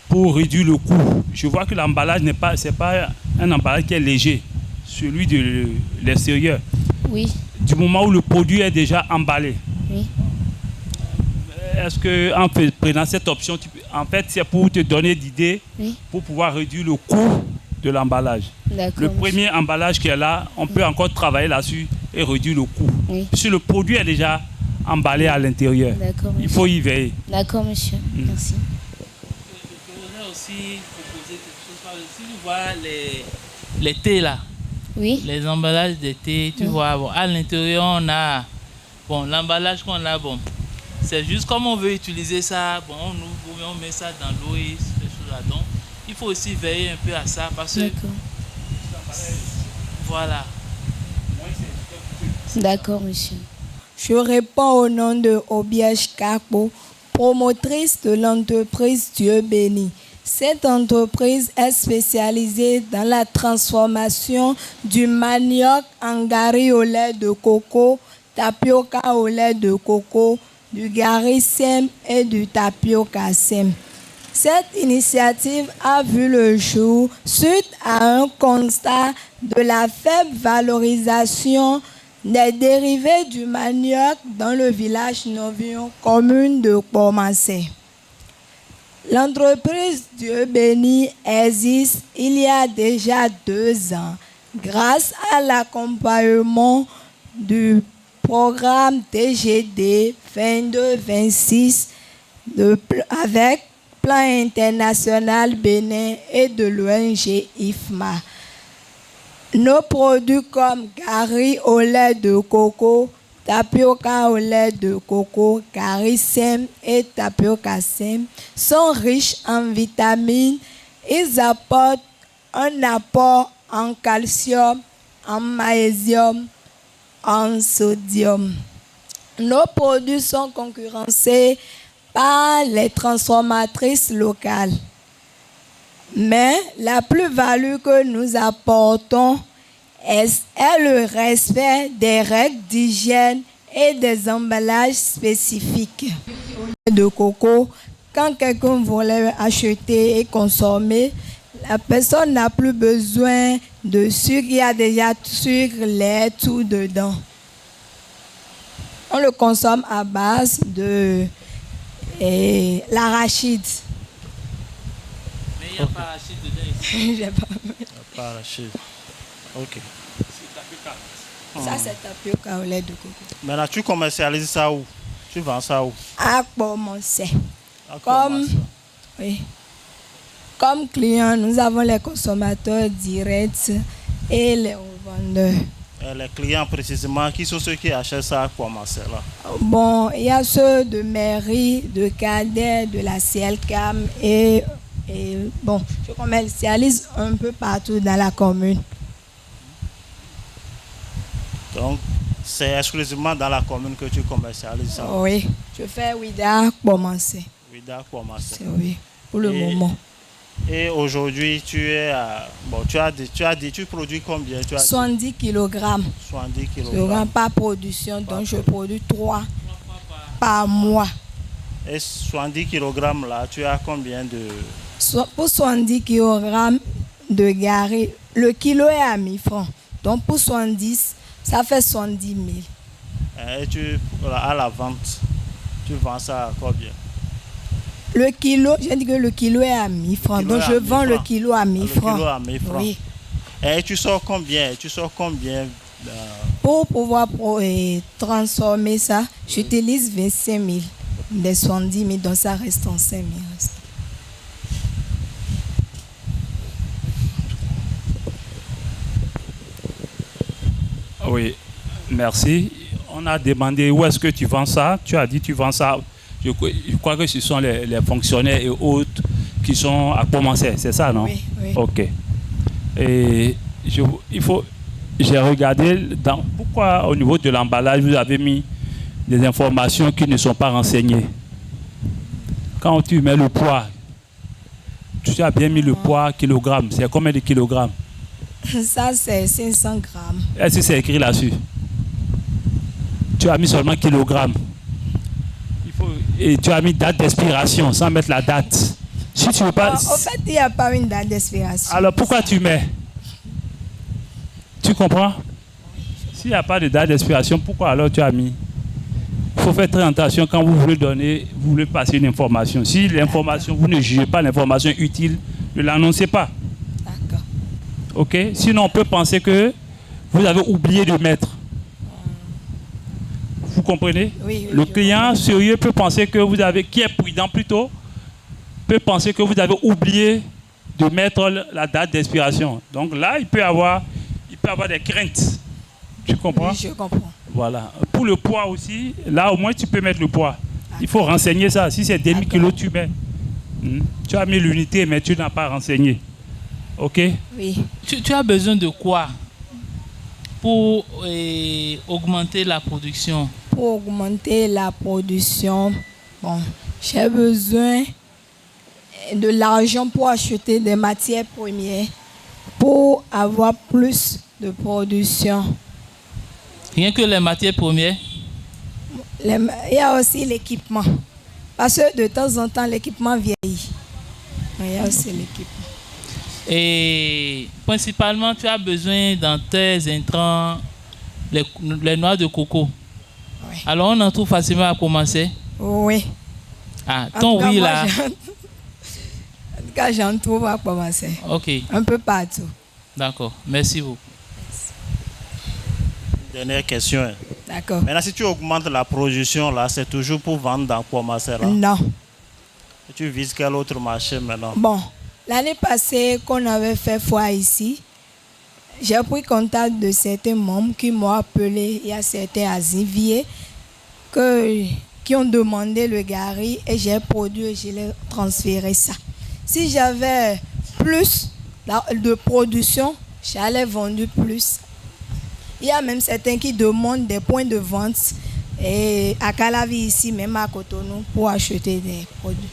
pour réduire le coût? Je vois que l'emballage c'est pas un emballage qui est léger, celui de l'extérieur. Oui. Du moment où le produit est déjà emballé. Oui. Est-ce qu'en prenant cette option, en fait, c'est pour te donner d'idées, oui, pour pouvoir réduire le coût de l'emballage. Le premier emballage qui est là, on peut encore travailler là-dessus et réduire le coût. Oui. Si le produit est déjà emballé à l'intérieur, il faut y veiller. D'accord, monsieur. Merci. Je voudrais aussi proposer quelque chose. Si vous voyez les thés là, Oui. Les emballages d'été, tu vois, bon, à l'intérieur, on a... Bon, l'emballage qu'on a, bon, c'est juste comme on veut utiliser ça, bon, on ouvre, on met ça dans l'eau et ces choses-là. Donc, il faut aussi veiller un peu à ça parce que... D'accord. Voilà. D'accord, monsieur. Je réponds au nom de Obiège Kakpo, promotrice de l'entreprise Dieu béni. Cette entreprise est spécialisée dans la transformation du manioc en gari au lait de coco, tapioca au lait de coco, du gari sem et du tapioca sem. Cette initiative a vu le jour suite à un constat de la faible valorisation des dérivés du manioc dans le village Novion, commune de Pomassé. L'entreprise Dieu béni existe il y a déjà 2 ans grâce à l'accompagnement du programme TGD 22-26 avec Plan International Bénin et de l'ONG IFMA. Nos produits comme gari au lait de coco, tapioca au lait de coco, gari sem et tapioca sem sont riches en vitamines. Ils apportent un apport en calcium, en magnésium, en sodium. Nos produits sont concurrencés par les transformatrices locales. Mais la plus-value que nous apportons est le respect des règles d'hygiène et des emballages spécifiques. De coco, quand quelqu'un voulait acheter et consommer, la personne n'a plus besoin de sucre, il y a déjà sucre, lait, tout dedans. On le consomme à base de l'arachide. Mais il n'y a pas d'arachide dedans ici. J'ai pas... Pas arraché. Ok. Ça, c'est tapioca au lait de coco. Maintenant, tu commercialises ça où? Tu vends ça où? À Pomassé. À Comme, Pomassé. oui. Comme clients, nous avons les consommateurs directs et les revendeurs. Les clients précisément, qui sont ceux qui achètent ça à Pomassé là? Bon, il y a ceux de mairie, de cadet, de la CLCAM et bon, je commercialise un peu partout dans la commune. Donc, c'est exclusivement dans la commune que tu commercialises ça? Oui, je fais Ouida Pomassé. Ouida Pomassé. Oui, pour le moment. Et aujourd'hui, tu es à... Bon, tu produis combien? Tu as 70 kg. 70 kg. Je ne rends pas production, donc je produis 3 par mois. Et 70 kg là, tu as combien de... Pour 70 kg de gari, le kilo est à 1000 francs. Donc pour 70, ça fait 70 000. Et à la vente, tu vends ça à combien? Le kilo, j'ai dit que le kilo est à 1000 francs. Donc je vends le kilo à 1000 francs. Le kilo à 1000 francs. Oui. Et tu sors combien? Pour pouvoir transformer ça, j'utilise 25 000. Des 70 000, donc ça reste en 5 000. Oui, merci. On a demandé où est-ce que tu vends ça. Tu as dit tu vends ça. Je crois que ce sont les fonctionnaires et autres qui sont à commencer. C'est ça, non? Oui, oui. Ok. Et j'ai regardé pourquoi au niveau de l'emballage vous avez mis des informations qui ne sont pas renseignées. Quand tu mets le poids, tu as bien mis le poids kilogramme. C'est combien de kilogrammes? Ça, c'est 500 grammes. Est-ce que c'est écrit là-dessus? Tu as mis seulement kilogramme. Et tu as mis date d'expiration sans mettre la date. Si tu veux pas... En fait, il n'y a pas une date d'expiration. Alors pourquoi tu mets? Tu comprends? S'il n'y a pas de date d'expiration, pourquoi alors tu as mis? Il faut faire très attention quand vous voulez passer une information. Si l'information, vous ne jugez pas l'information utile, ne l'annoncez pas. D'accord. Ok? Sinon, on peut penser que vous avez oublié de mettre. Vous comprenez? Oui, Le client sérieux peut penser que qui est prudent plutôt, peut penser que vous avez oublié de mettre la date d'expiration. Donc là, il peut y avoir il peut avoir des craintes. Tu comprends? Oui, je comprends. Voilà. Pour le poids aussi, là au moins tu peux mettre le poids. Il faut renseigner ça. Si c'est demi-kilo, tu mets. Tu as mis l'unité, mais tu n'as pas renseigné. Ok? Oui. Tu as besoin de quoi pour augmenter la production? Pour augmenter la production, bon, j'ai besoin de l'argent pour acheter des matières premières pour avoir plus de production. Rien que les matières premières? Il y a aussi l'équipement. Parce que de temps en temps, l'équipement vieillit. Il y a aussi l'équipement. Et principalement, tu as besoin dans tes intrants les noix de coco. Oui. Alors, on en trouve facilement à commencer? Oui. Ah, En ton tout cas, oui moi, là. En tout cas, j'en trouve à commencer. Ok, Un peu partout. d'accord. Merci beaucoup. Dernière question. D'accord. Maintenant, si tu augmentes la production, là, c'est toujours pour vendre dans Pomasera. Non. Tu vises quel autre marché maintenant? Bon, l'année passée qu'on avait fait foire ici, j'ai pris contact de certains membres qui m'ont appelé. Il y a certains asiviers qui ont demandé le gari et j'ai produit et je l'ai transféré ça. Si j'avais plus de production, j'allais vendre plus. Il y a même certains qui demandent des points de vente et à Calavi ici, même à Cotonou, pour acheter des produits.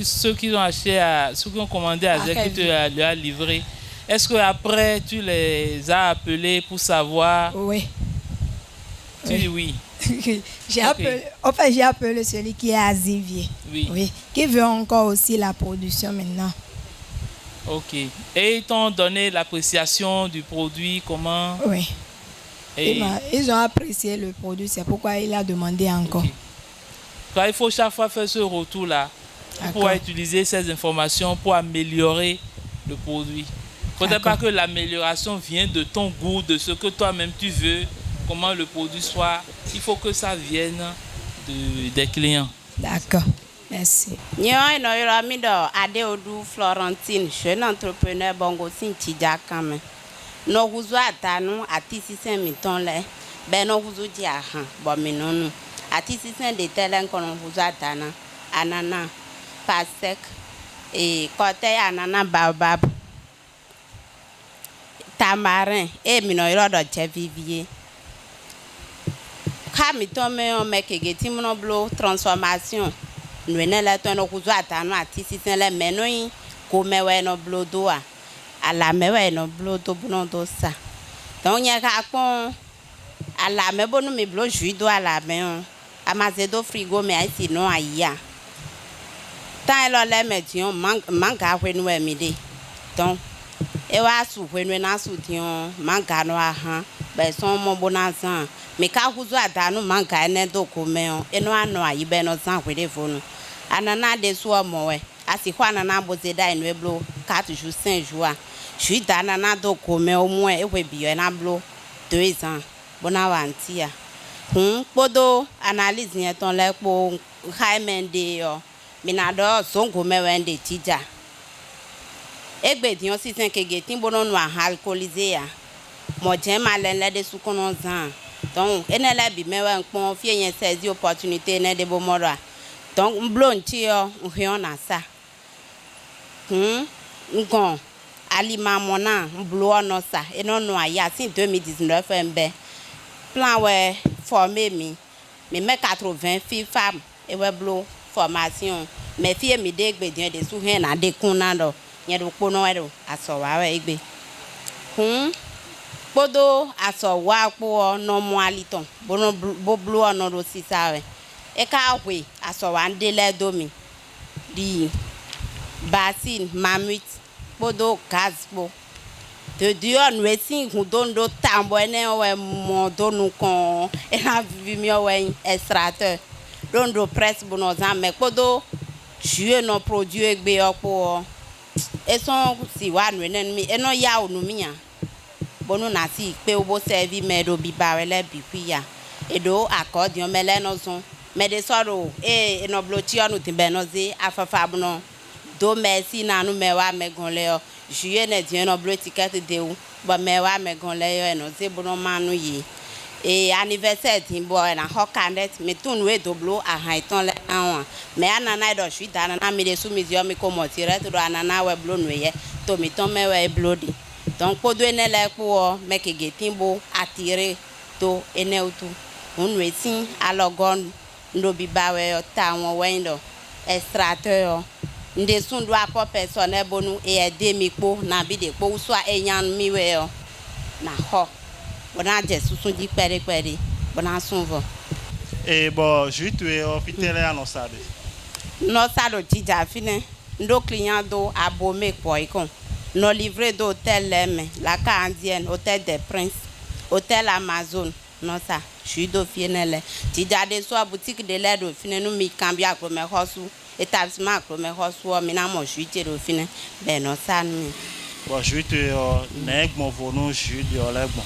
Ceux qui ont commandé à Zek, qui te l'a livré, est-ce que après tu les as appelés pour savoir? Oui. Tu dis oui. J'ai Ok. appelé celui qui est asivier. Oui. Oui. Qui veut encore aussi la production maintenant. Ok. Et ils t'ont donné l'appréciation du produit, comment? Oui. Et Ils ont apprécié le produit, c'est pourquoi il a demandé encore. Ok. Toi, il faut chaque fois faire ce retour-là pour pouvoir D'accord. utiliser ces informations pour améliorer le produit. Il ne faudrait pas que l'amélioration vienne de ton goût, de ce que toi-même tu veux, comment le produit soit. Il faut que ça vienne des clients. D'accord. Merci. Nyo ino yoramido Adeodu Florentine, jeune entrepreneur bongo sinti jakame. No huzu atanu ati sisen miton le. Ben no huzu di ahan bo minonu. Ati sisen de telen kono huzu atana. Anana, pasek, et kote anana baobab. Tamarin, et mino yoro de vivier. Kami tome on mekegeti monoblo transformation. Nous la ton no kuzo atanu ati sisen le menoi ko mewe no blodo a ala mewe no blodo bonodo sa. Donc nya ka pon ala me bonu me blo juido ala me on amazedo frigo me ai no aya. Tan lo le me dion manga hwenu e mi de. Donc e wa su hwenu na su dion manga no aha be son mo bonazan me ka kuzo atanu manga ne do ko me on eno ano ayi be no san hwede fonu. Anana de so mowe asi kwa anana bozeda enu eblo 4 jours 5 jours juida anana do kome o mo ewe biyo na blo 2 ans bona wantia podo analyse yen ton le po haimende yo minado zongo mewende tija egbe dion si 5 kegeti bono no alcoolisé ya mo je malenle de su kono zan donc enele bi mewe npon fie yen saisi opportunité ne de bomora. Donc, m'blon tio, on a ça. Ngon, aliment mona, m'blon no ça. Et non, non, il y a 2019, mbe. Plan ouais, formé mi. Mais mes 80 filles femmes, et ouais, blon, formation. Mes filles, mi dégbe, des souhaits, à des conando. Y'a de konoero, à so wa, egbe. Podo, à so wa, pour non, moi, liton. Bono, blon, non, aussi ça, ouais. E ka we asowan de le domi di basin mamut podo gazbo de dion wesin hudondo tambo ene we modonu kon e na vimi we extracteur dondo presse bono zan me podo jue no produit egbe opo e son si wa nu ene mi e no ya onu mi ya bonu na si pe obo servi me do bi barele bi kuya e do accordion mele no zon. Mais de soro no blotion no timbenozi afafabuno do merci na nu me wa me gon le yo juillet ne di no blo ticket de u ba me wa me gon le yo no ze bono manu yi e anniversaire tin boy na hokanet me tun we do blo a haiton le anwa me anana do shui dana na mi de su museum mi ko motire to anana we blo nu ye to mi ton me we blo di donc podo ene le po me ke getin bo attirer to ene utu un wetin alogon ndo bi bawe ta won wendo extracteur nde sun do apo personnel bonu e ede mi po na bi de po so enyan mi we yo na ho bona je susun di pere bona sun vo e bo jitu e ofitele anosade no sado tija fine ndo client do abome po ikon no livrer d'hôtel Lemme, la Candienne, hôtel des Princes, hôtel Amazon, non ça, je suis d'office. Tu as des soins boutique de l'aide au fin, nous mi cambia comme mes hosu, établissement comme mes hosu, mais non moi je suis d'office, ben non ça nous. Bon je suis nèg mon vono, je suis de olé bon.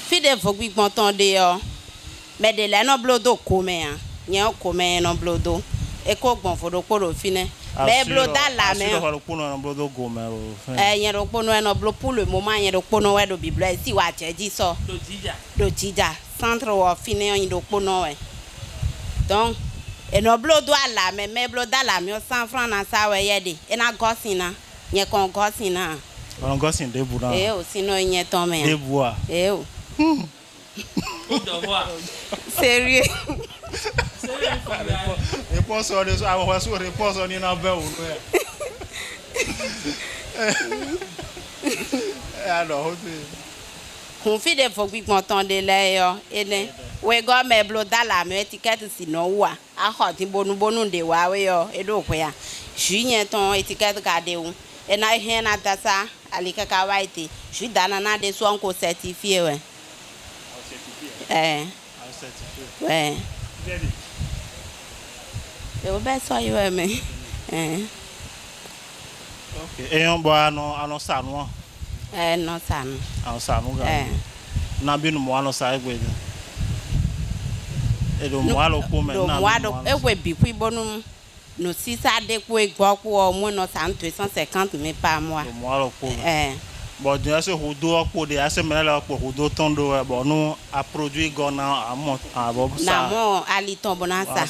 Fide faut que bon temps de mais de l'aide non blodo comme hein, n'y a comme non blodo, et quoi bon faut donc pour au fin. Mais bloda la mais y a donc pour nous blo pour le moment y a donc pour nous de bible si wa dit ça do tija centre wa fini on do pour nous donc et no blodo la mais bloda la mais 100 francs na ça wa yede et na gosina y a kon gosina on gosin de bouna eh o sinon y a ton mais de bois eh o sérieux réponse on est à voir sur réponse on est en bas ou alors on fait des faut que content de là et ne we go me bloda la me étiquette sinon wa a hot bonu de wa we yo e do ko ya juin ton étiquette garder ou et na hen na tasa alika ka waiti ju dana na de so on certifié ouais certifié ouais eu be so you me OK et on boit non ça non non ça non ça non na bi no mo no sa egwe e do mo alo ko me na mo do egwe bi ku ibonu no si sa de ku egbo ku o mo no 150 000 par mois mo alo ko bon dia se hudo ko de ase me la ko hudo tondo bon nous a produit gona a mo a bo ça na mo ali ton bonasa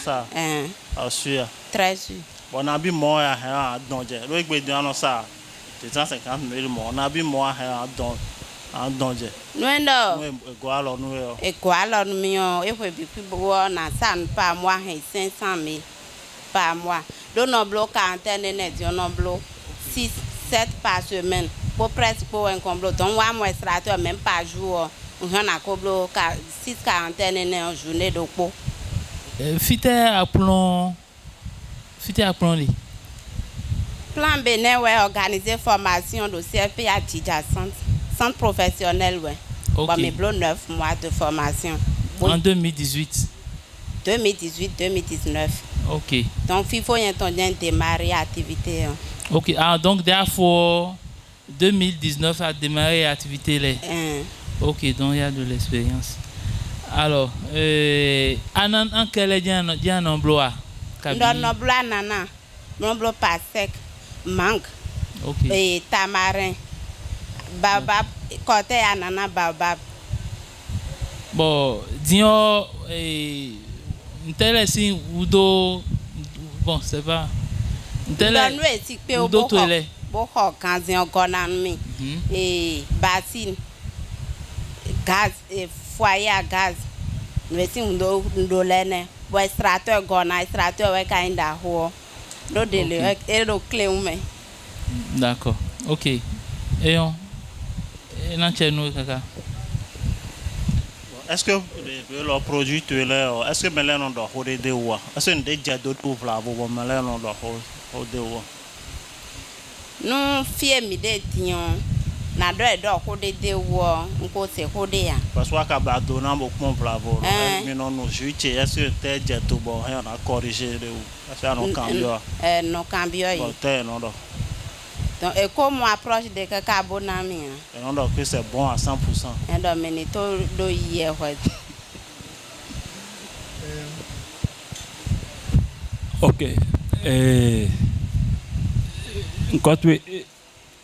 sûr très sûr bon na bi mo ya ha donje lo egbe di ano sa 150 000 mo na bi mo ha donje no go alo nu yo e go alo nu mi o e fo bi bo na san par mois 500 000 par mois do no blo quarantaine ne di no blo 6-7 par semaine pour presque pour un complot donc moi moi extracteur même par jour on a complot 6 quarantaine en journée de po fite à plan li plan Bénin ouais organiser formation de CFP à Tidja centre professionnel ouais okay. Mais blo 9 mois de formation en 2018 2019 OK donc il faut y entendre démarrer activité OK donc therefore 2019 a démarré l'activité là. OK, donc il y a de l'expérience. Alors, en quel est un emploi? Un emploi nana, un emploi pas sec, mangue. OK. Et tamarin, baobab, côté anana baobab. Bon, disons, tel est si Udo, bon, c'est pas. Tel est Udo toilette. Boko kanzin gona mi basin gaz foyer à gaz mais si ndo lene bo extracteur gona extracteur we kinda ho do dele e do clé me d'accord OK et on na chenu kaka est-ce que le produit tu là est-ce que melen on do ho de wa est-ce que ndé jado to vla bo melen on do ho de wa no fie mi de tion na do e do ko de wo nko se ko de ya parce que ka ba do na bo pon bravo mi non no juche est-ce te je to bo he na corriger de ou ça no cambio no cambio yi bon te non do donc et comment approche de ka carbonami non do que c'est bon à 100% et do meni to do yi ho OK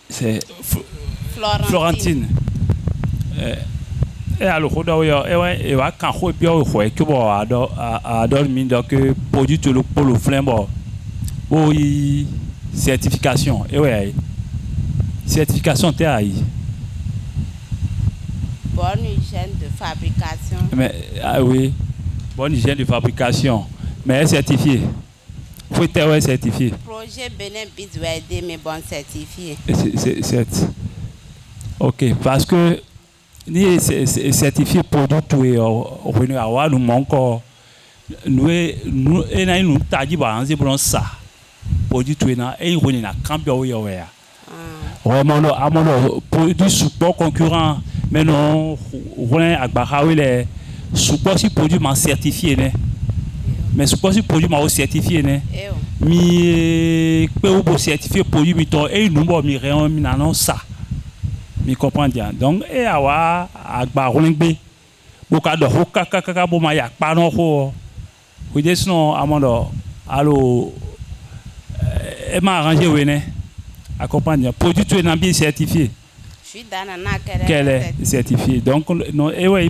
c'est Florentine. Et alors, et va quand on bien au foyer que bon à dormir donc produit tout le polo flambeau. Oui, certification. Et ouais, certification t'es aïe. Bonne hygiène de fabrication. Mais ah oui, bonne hygiène de fabrication. Mais elle est certifiée. Faut être certifié. Projet Benin Bizouaide, mais bon certifié. C'est ok, parce que ni certifié produit tout et revenu à voir nous manquons nous et nous t'as dit bah on sait pour ça produit tout et na et revenu na camp ya ouais vraiment non à mon produit support concurrent mais non revenu à Bahawi les support si produit m'a certifié né mais support si produit m'a certifié né mi peut ou certifié produit mi to et nous bon mi rien mi non ça mi comprend bien donc et awa agba rolingbe boka do kaka bo ma ya pa no ho we just no amondo allo e ma arranger wene à comprendre bien produit tu es non bien certifié je suis dans na qu'elle est certifié donc non et ouais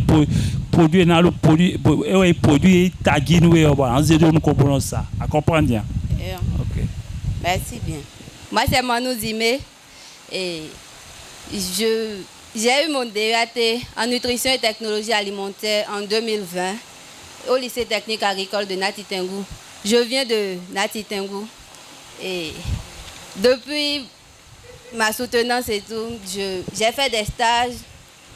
produit na le produit et ouais produit tagué nous et en zéro nous comprenons ça à comprendre bien ok merci bien. Moi c'est Manu Zime et j'ai eu mon DEAT en nutrition et technologie alimentaire en 2020 au lycée technique agricole de Nati Tengu. Je viens de Nati Tengu et depuis ma soutenance et tout, j'ai fait des stages,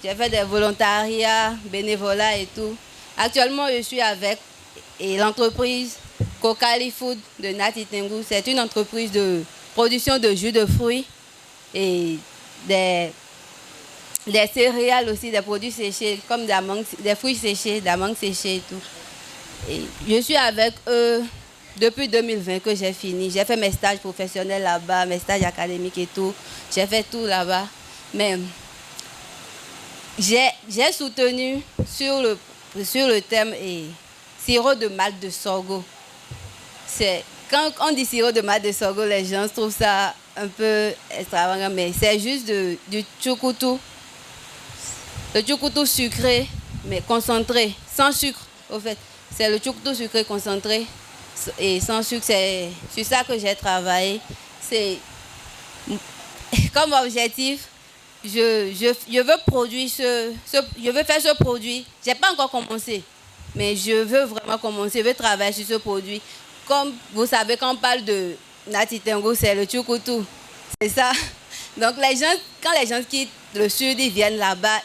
j'ai fait des volontariats, bénévolat et tout. Actuellement, je suis avec l'entreprise Kokali Food de Nati Tengu. C'est une entreprise de production de jus de fruits et des céréales aussi, des produits séchés, comme des fruits séchés, des mangues séchées et tout. Et je suis avec eux depuis 2020 que j'ai fini. J'ai fait mes stages professionnels là-bas, mes stages académiques et tout. J'ai fait tout là-bas. Mais j'ai soutenu sur le thème sirop de malt de sorgho. Quand on dit sirop de malt de sorgho, les gens trouvent ça un peu extravagant, mais c'est juste du tchoukoutou. Le tchoukoutou sucré, mais concentré, sans sucre, au fait. C'est le tchoukoutou sucré concentré et sans sucre. C'est sur ça que j'ai travaillé. C'est comme objectif, je veux produire je veux faire ce produit. J'ai pas encore commencé, mais je veux vraiment commencer. Je veux travailler sur ce produit. Comme vous savez, quand on parle de Nati Tengu, c'est le tchoukoutou. C'est ça. Donc quand les gens quittent le sud, ils viennent là-bas,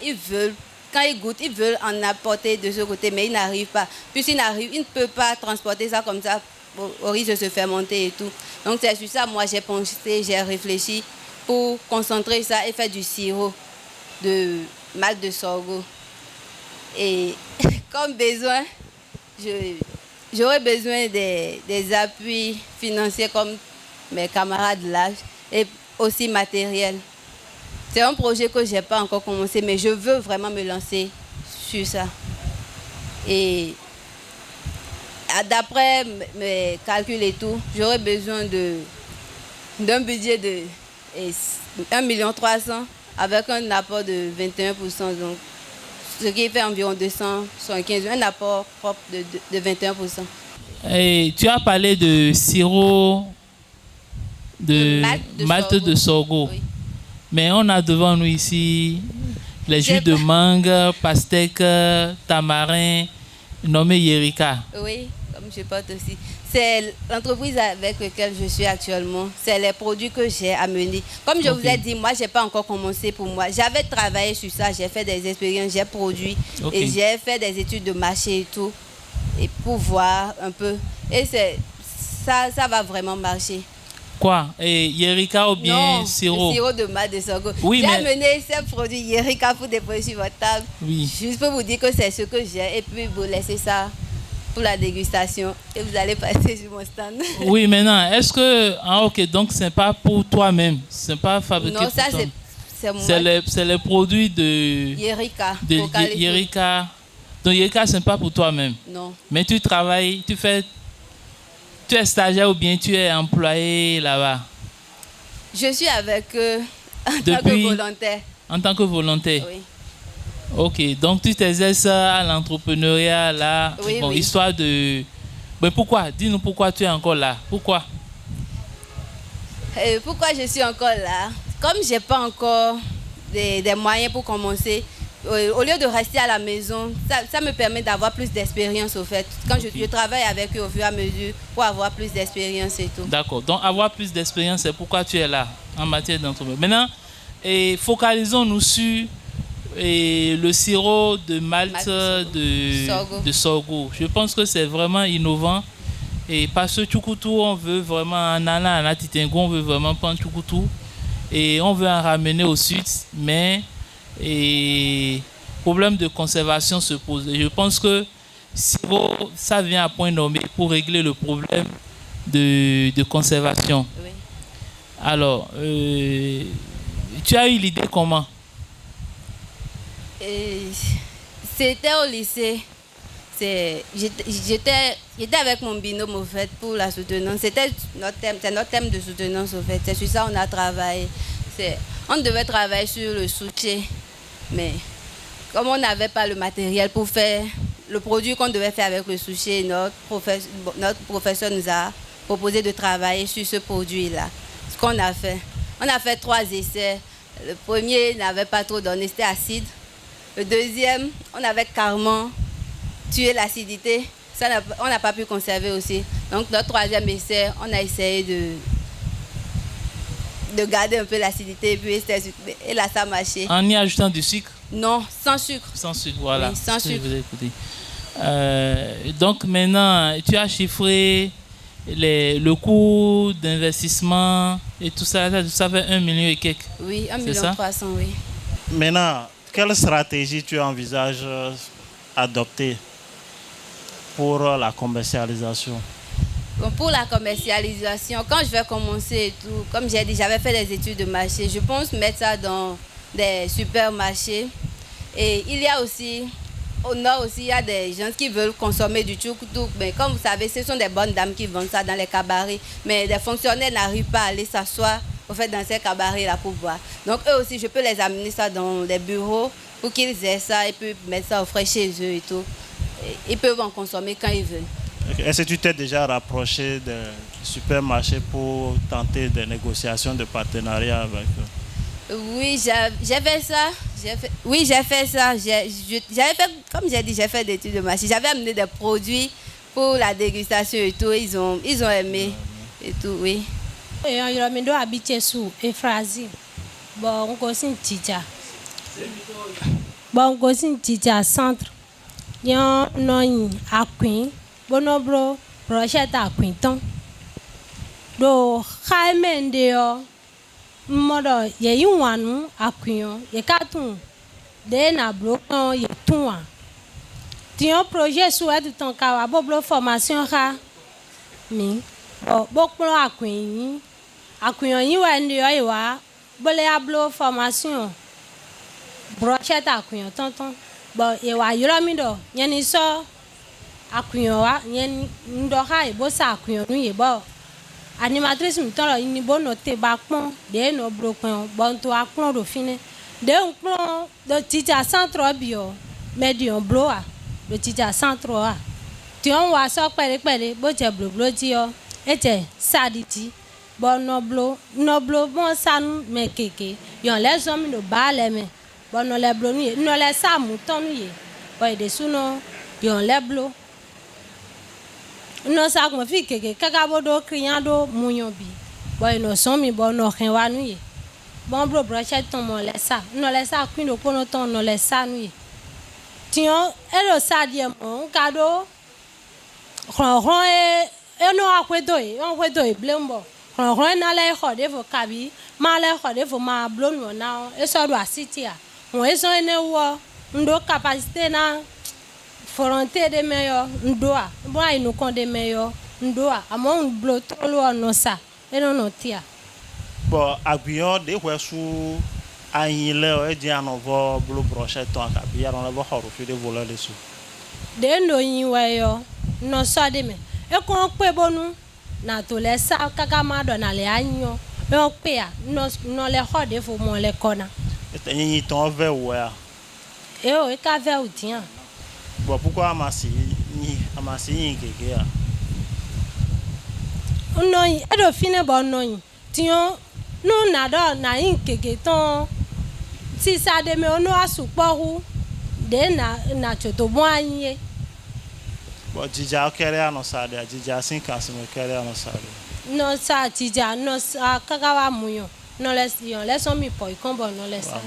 quand ils goûtent, ils veulent en apporter de ce côté, mais ils n'arrivent pas. Puisqu'ils n'arrivent, ils ne peuvent pas transporter ça comme ça, au risque de se faire monter et tout. Donc c'est sur ça, moi j'ai pensé, j'ai réfléchi pour concentrer ça et faire du sirop de malt de sorgho. Et comme besoin, j'aurais besoin des appuis financiers comme mes camarades là et aussi matériel. C'est un projet que je n'ai pas encore commencé, mais je veux vraiment me lancer sur ça. Et d'après mes calculs et tout, j'aurais besoin d'un budget de 1,3 million avec un apport de 21%. Donc, ce qui fait environ 275, un apport propre de 21%. Et tu as parlé de sirop de malt de sorgho. Oui. Mais on a devant nous ici les jus de mangue, pastèque, tamarin, nommé Yerika. Oui, comme je porte aussi. C'est l'entreprise avec laquelle je suis actuellement. C'est les produits que j'ai amenés. Comme je vous ai dit, moi, je n'ai pas encore commencé pour moi. J'avais travaillé sur ça, j'ai fait des expériences, j'ai produit et j'ai fait des études de marché et tout. Et pour voir un peu. Et ça va vraiment marcher. Quoi? Et Yerika ou bien sirop? Sirop de malt de sorgho. Oui, j'ai amené ces produits Yerika pour déposer sur votre table. Oui. Juste pour vous dire que c'est ce que j'ai et puis vous laissez ça pour la dégustation et vous allez passer sur mon stand. Oui, maintenant, est-ce que... Ah, ok, donc c'est pas pour toi-même, c'est pas fabriqué non, pour ça toi. c'est moi. C'est les produits de... Yerika. De Yerika. Donc Yerika, c'est pas pour toi-même. Non. Mais tu travailles, tu es stagiaire ou bien tu es employé là-bas? Je suis avec eux en tant que Depuis- volontaire. En tant que volontaire. Oui. Ok, donc tu t'exerces à l'entrepreneuriat là, Oui, bon, oui. histoire de... Mais pourquoi? Dis-nous pourquoi tu es encore là. Pourquoi? Et pourquoi je suis encore là? Comme je n'ai pas encore des moyens pour commencer, au lieu de rester à la maison, ça me permet d'avoir plus d'expérience au fait. Quand je travaille avec eux au fur et à mesure pour avoir plus d'expérience et tout. D'accord, donc avoir plus d'expérience, c'est pourquoi tu es là en matière d'entrepreneuriat. Maintenant, focalisons-nous sur le sirop de malt de sorgho. Je pense que c'est vraiment innovant. Et parce que Tchoukoutou, on veut vraiment, en allant à Natitingo, on veut vraiment prendre Tchoukoutou et on veut en ramener au sud, mais problème de conservation se pose. Et je pense que sirop, ça vient à point nommé pour régler le problème de conservation. Oui. Alors, tu as eu l'idée comment? Et c'était au lycée. J'étais avec mon binôme au fait pour la soutenance. C'était notre thème de soutenance au fait. C'est sur ça qu'on a travaillé. On devait travailler sur le soutien, mais comme on n'avait pas le matériel pour faire le produit qu'on devait faire avec le soutien, notre professeur nous a proposé de travailler sur ce produit-là. Ce qu'on a fait. On a fait 3 essais. Le premier n'avait pas trop donné, c'était acide. Le deuxième, on avait carrément tué l'acidité. Ça, on n'a pas pu conserver aussi. Donc, notre 3e essai, on a essayé de garder un peu l'acidité. Et là, ça a marché. En y ajoutant du sucre? Non, sans sucre. Sans sucre, voilà. Oui, sans sucre. Donc, maintenant, tu as chiffré le coût d'investissement et tout ça. Ça fait 1 million et quelques. Oui, 1,3 million, oui. Maintenant, quelle stratégie tu envisages adopter pour la commercialisation? Bon, pour la commercialisation, quand je vais commencer et tout, comme j'ai dit, j'avais fait des études de marché. Je pense mettre ça dans des supermarchés. Et il y a aussi, au nord aussi, il y a des gens qui veulent consommer du tchoukoutou. Mais comme vous savez, ce sont des bonnes dames qui vendent ça dans les cabarets. Mais des fonctionnaires n'arrivent pas à aller s'asseoir au fait, dans ces cabarets-là pour boire. Donc eux aussi, je peux les amener ça dans des bureaux pour qu'ils aient ça et puis mettre ça au frais chez eux et tout. Et ils peuvent en consommer quand ils veulent. Est-ce que tu t'es déjà rapproché des supermarchés pour tenter des négociations de partenariat avec eux? Oui, j'ai fait ça. Oui, j'ai fait ça. J'avais fait, comme j'ai dit, j'ai fait des études de marché. J'avais amené des produits pour la dégustation et tout. Ils ont aimé et tout, oui. Et on me doit habiter sous Ephrasie. Bon, on continue Tija. Bon, on continue Tija centre. Yon non a Queen. Bonobro projet à Quinton. Do Jaime Deo. Modo ye yuanu a Queen. Ye cartoon. De na bloquant ye toua. Tion projet sous de ton kawa boblo formation ha. Mi. Beaucoup a Queen. Akuyon yi wa ndi yo wa bole ablo formation brochet akuyon tonton bo e wa yoro mi do yeni so akuyon wa yeni ndo ha e bo sa akuyon nu ye bo animatrice mi toro ni bo no te ba pon de no bro pon bo to akpon do fine de unpon do teacher centre bio medium bloa do teacher centre a ti on wa so pere bo je blo ti yo e je saditi bon noblo bon san me keke yon les hommes no bale me bon no le blo ni no le sa mouton ni boy de suno yon le blo no sa ko fi keke kaka bodo criando munyon bi boy no son mi bon no ken wa nu bon blo brochet ton mo le sa no le sa queen do kono ton no le sa nu tion elo sa die mon kado ron e no akwedo on kwedo blembo on na le khode fo kabi ma le khode fo ma blonu na e so do asiti a on e so ene wo ndo capacité na volonté de meilleur ndo a bo ai no kon de meilleur ndo a amon blo tolo no sa e no no tia bon aguillon de wesu ayile o e di anovo blo brochet ton kabi ya no bo horo fi de voler dessus de no yin weyo no so de me e kon pe bonu na to le sa kaka ma do na le anyo on paye, non les hors faut mon les conna. Et ni ton vers ouais. Et oh, et qu'à faire ou tien. Bon, pourquoi amassi ni keke ya? Non, et de finir bon non. Tiens, nous n'adore na in keke ton. Si ça de me ono a support ou de na choto boanye. Bon, dija kere ano sade, dija sin kansi me kere ano sade. Non ça tija, non ça kakawa muyo. Non les on mi poi kombo non les ça.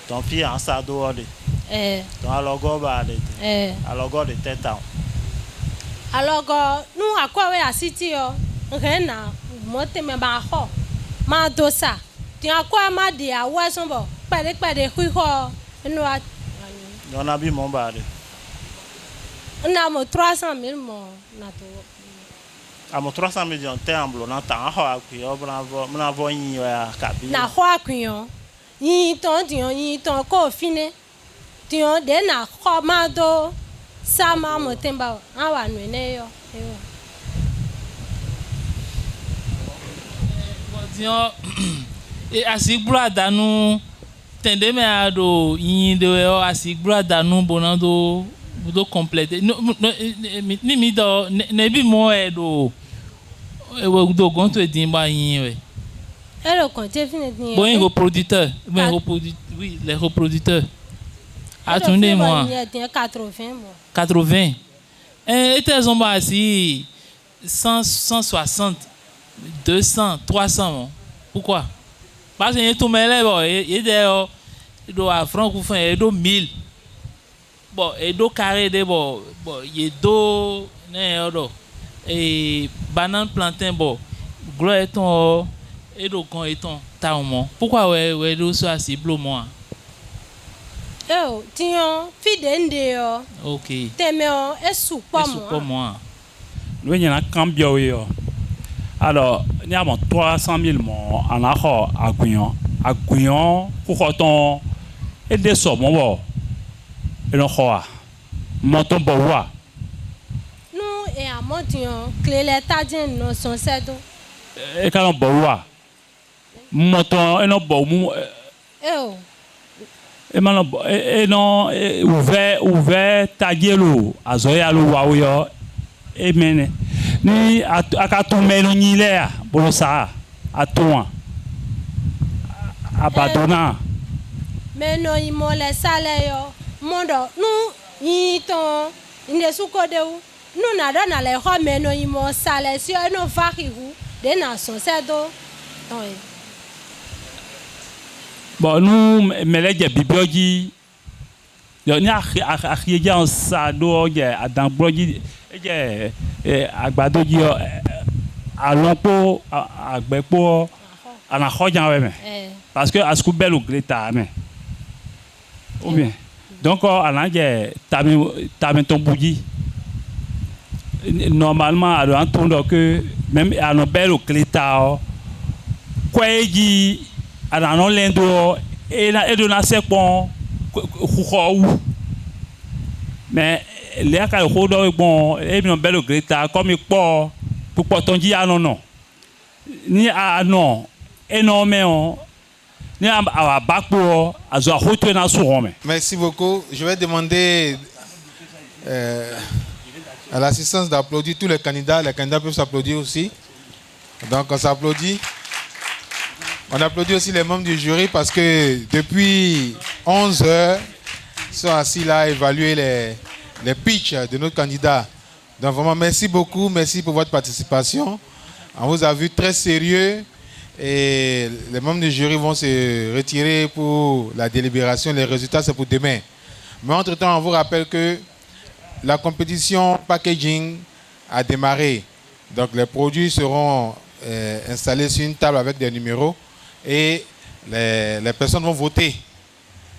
Ton fille en sa dehors de. Ton alogo ba de. Alogo de tête en. Alogo nous à quoi we a city yo. Rena mote me ba ho. Ma dosa. Tu à quoi ma di a wa son bo. Pade hui ho. Nous a On a bi mon ba de. On a mo 300,000 mo na to. Amo 300 millions temble na ta ho akui bravo yin ya kabi. Na ho akui yo. Yin ton ko fine. Tion de na ho ma do sa ma mo temba awa nu ne yo. Tion e asigbura danu tende me ado yin de yo asigbura danu bonando do complete ni mi do ne bi mo e do do gonto e din ba yin we. Et le compte fini ni. Bon, oui, les reproducteurs. Attendez-moi. 80. 80. Et tes hommes assis 160, 200, 300. Pourquoi? Parce que tout mêlé, bon, il doit franc ou fin, il doit 1000. Bon, il doit carré de bon, il doit et banane plantain bon, gros et ton et donc quand est ton taumon. Pourquoi ouais do so assez bleu moi? Oh, tiens, fidèle yo. OK. Temeo est sous pas moi. Nous y a cambio yo. Alors, il y a 300,000 mon en a Guyon pour ton et des sommes bon. Et non quoi. Monton bois. Nous et à montion, clé les tadien non son sedo. Et quand on bois. Monton et non bon. Oh. Et non ouvert tagielo azoya lo wa yo. Amen. Ni akatumé no nyile bolosa atoa. Abandonna. Mais non il mo les sale yo. Mondo nous yiton inde suko de ou. Nous na don na le ho mais non il mo sale si no vari ou de na son sedo. Bon, nous, mais les bibliothèques, il y a un sado, il y a un blogi, il y a un badogi, à l'empo, à Bepo, à la Hodjan, parce que à ce que belle ou Greta, ou bien. Donc, à l'angle, t'as ton bougie. Normalement, à l'entour que même à nos belles ou Greta, quoi dit. Alors non l'endo et de la bon mais les cas bon et bien belle Greta comme pour ton dit ah non ni ah non énormément ni à bac pour à zo retourner dans son. Merci beaucoup. Je vais demander à l'assistance d'applaudir tous les candidats peuvent s'applaudir aussi. Donc on s'applaudit. On applaudit aussi les membres du jury parce que depuis 11 heures, ils sont assis là à évaluer les pitchs de nos candidats. Donc vraiment, merci beaucoup, merci pour votre participation. On vous a vu très sérieux et les membres du jury vont se retirer pour la délibération. Les résultats, c'est pour demain. Mais entre-temps, on vous rappelle que la compétition packaging a démarré. Donc les produits seront installés sur une table avec des numéros. Et les personnes vont voter.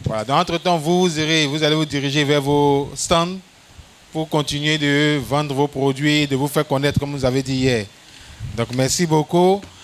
Voilà. Dans entre-temps, vous allez vous diriger vers vos stands pour continuer de vendre vos produits, de vous faire connaître comme vous avez dit hier. Donc merci beaucoup.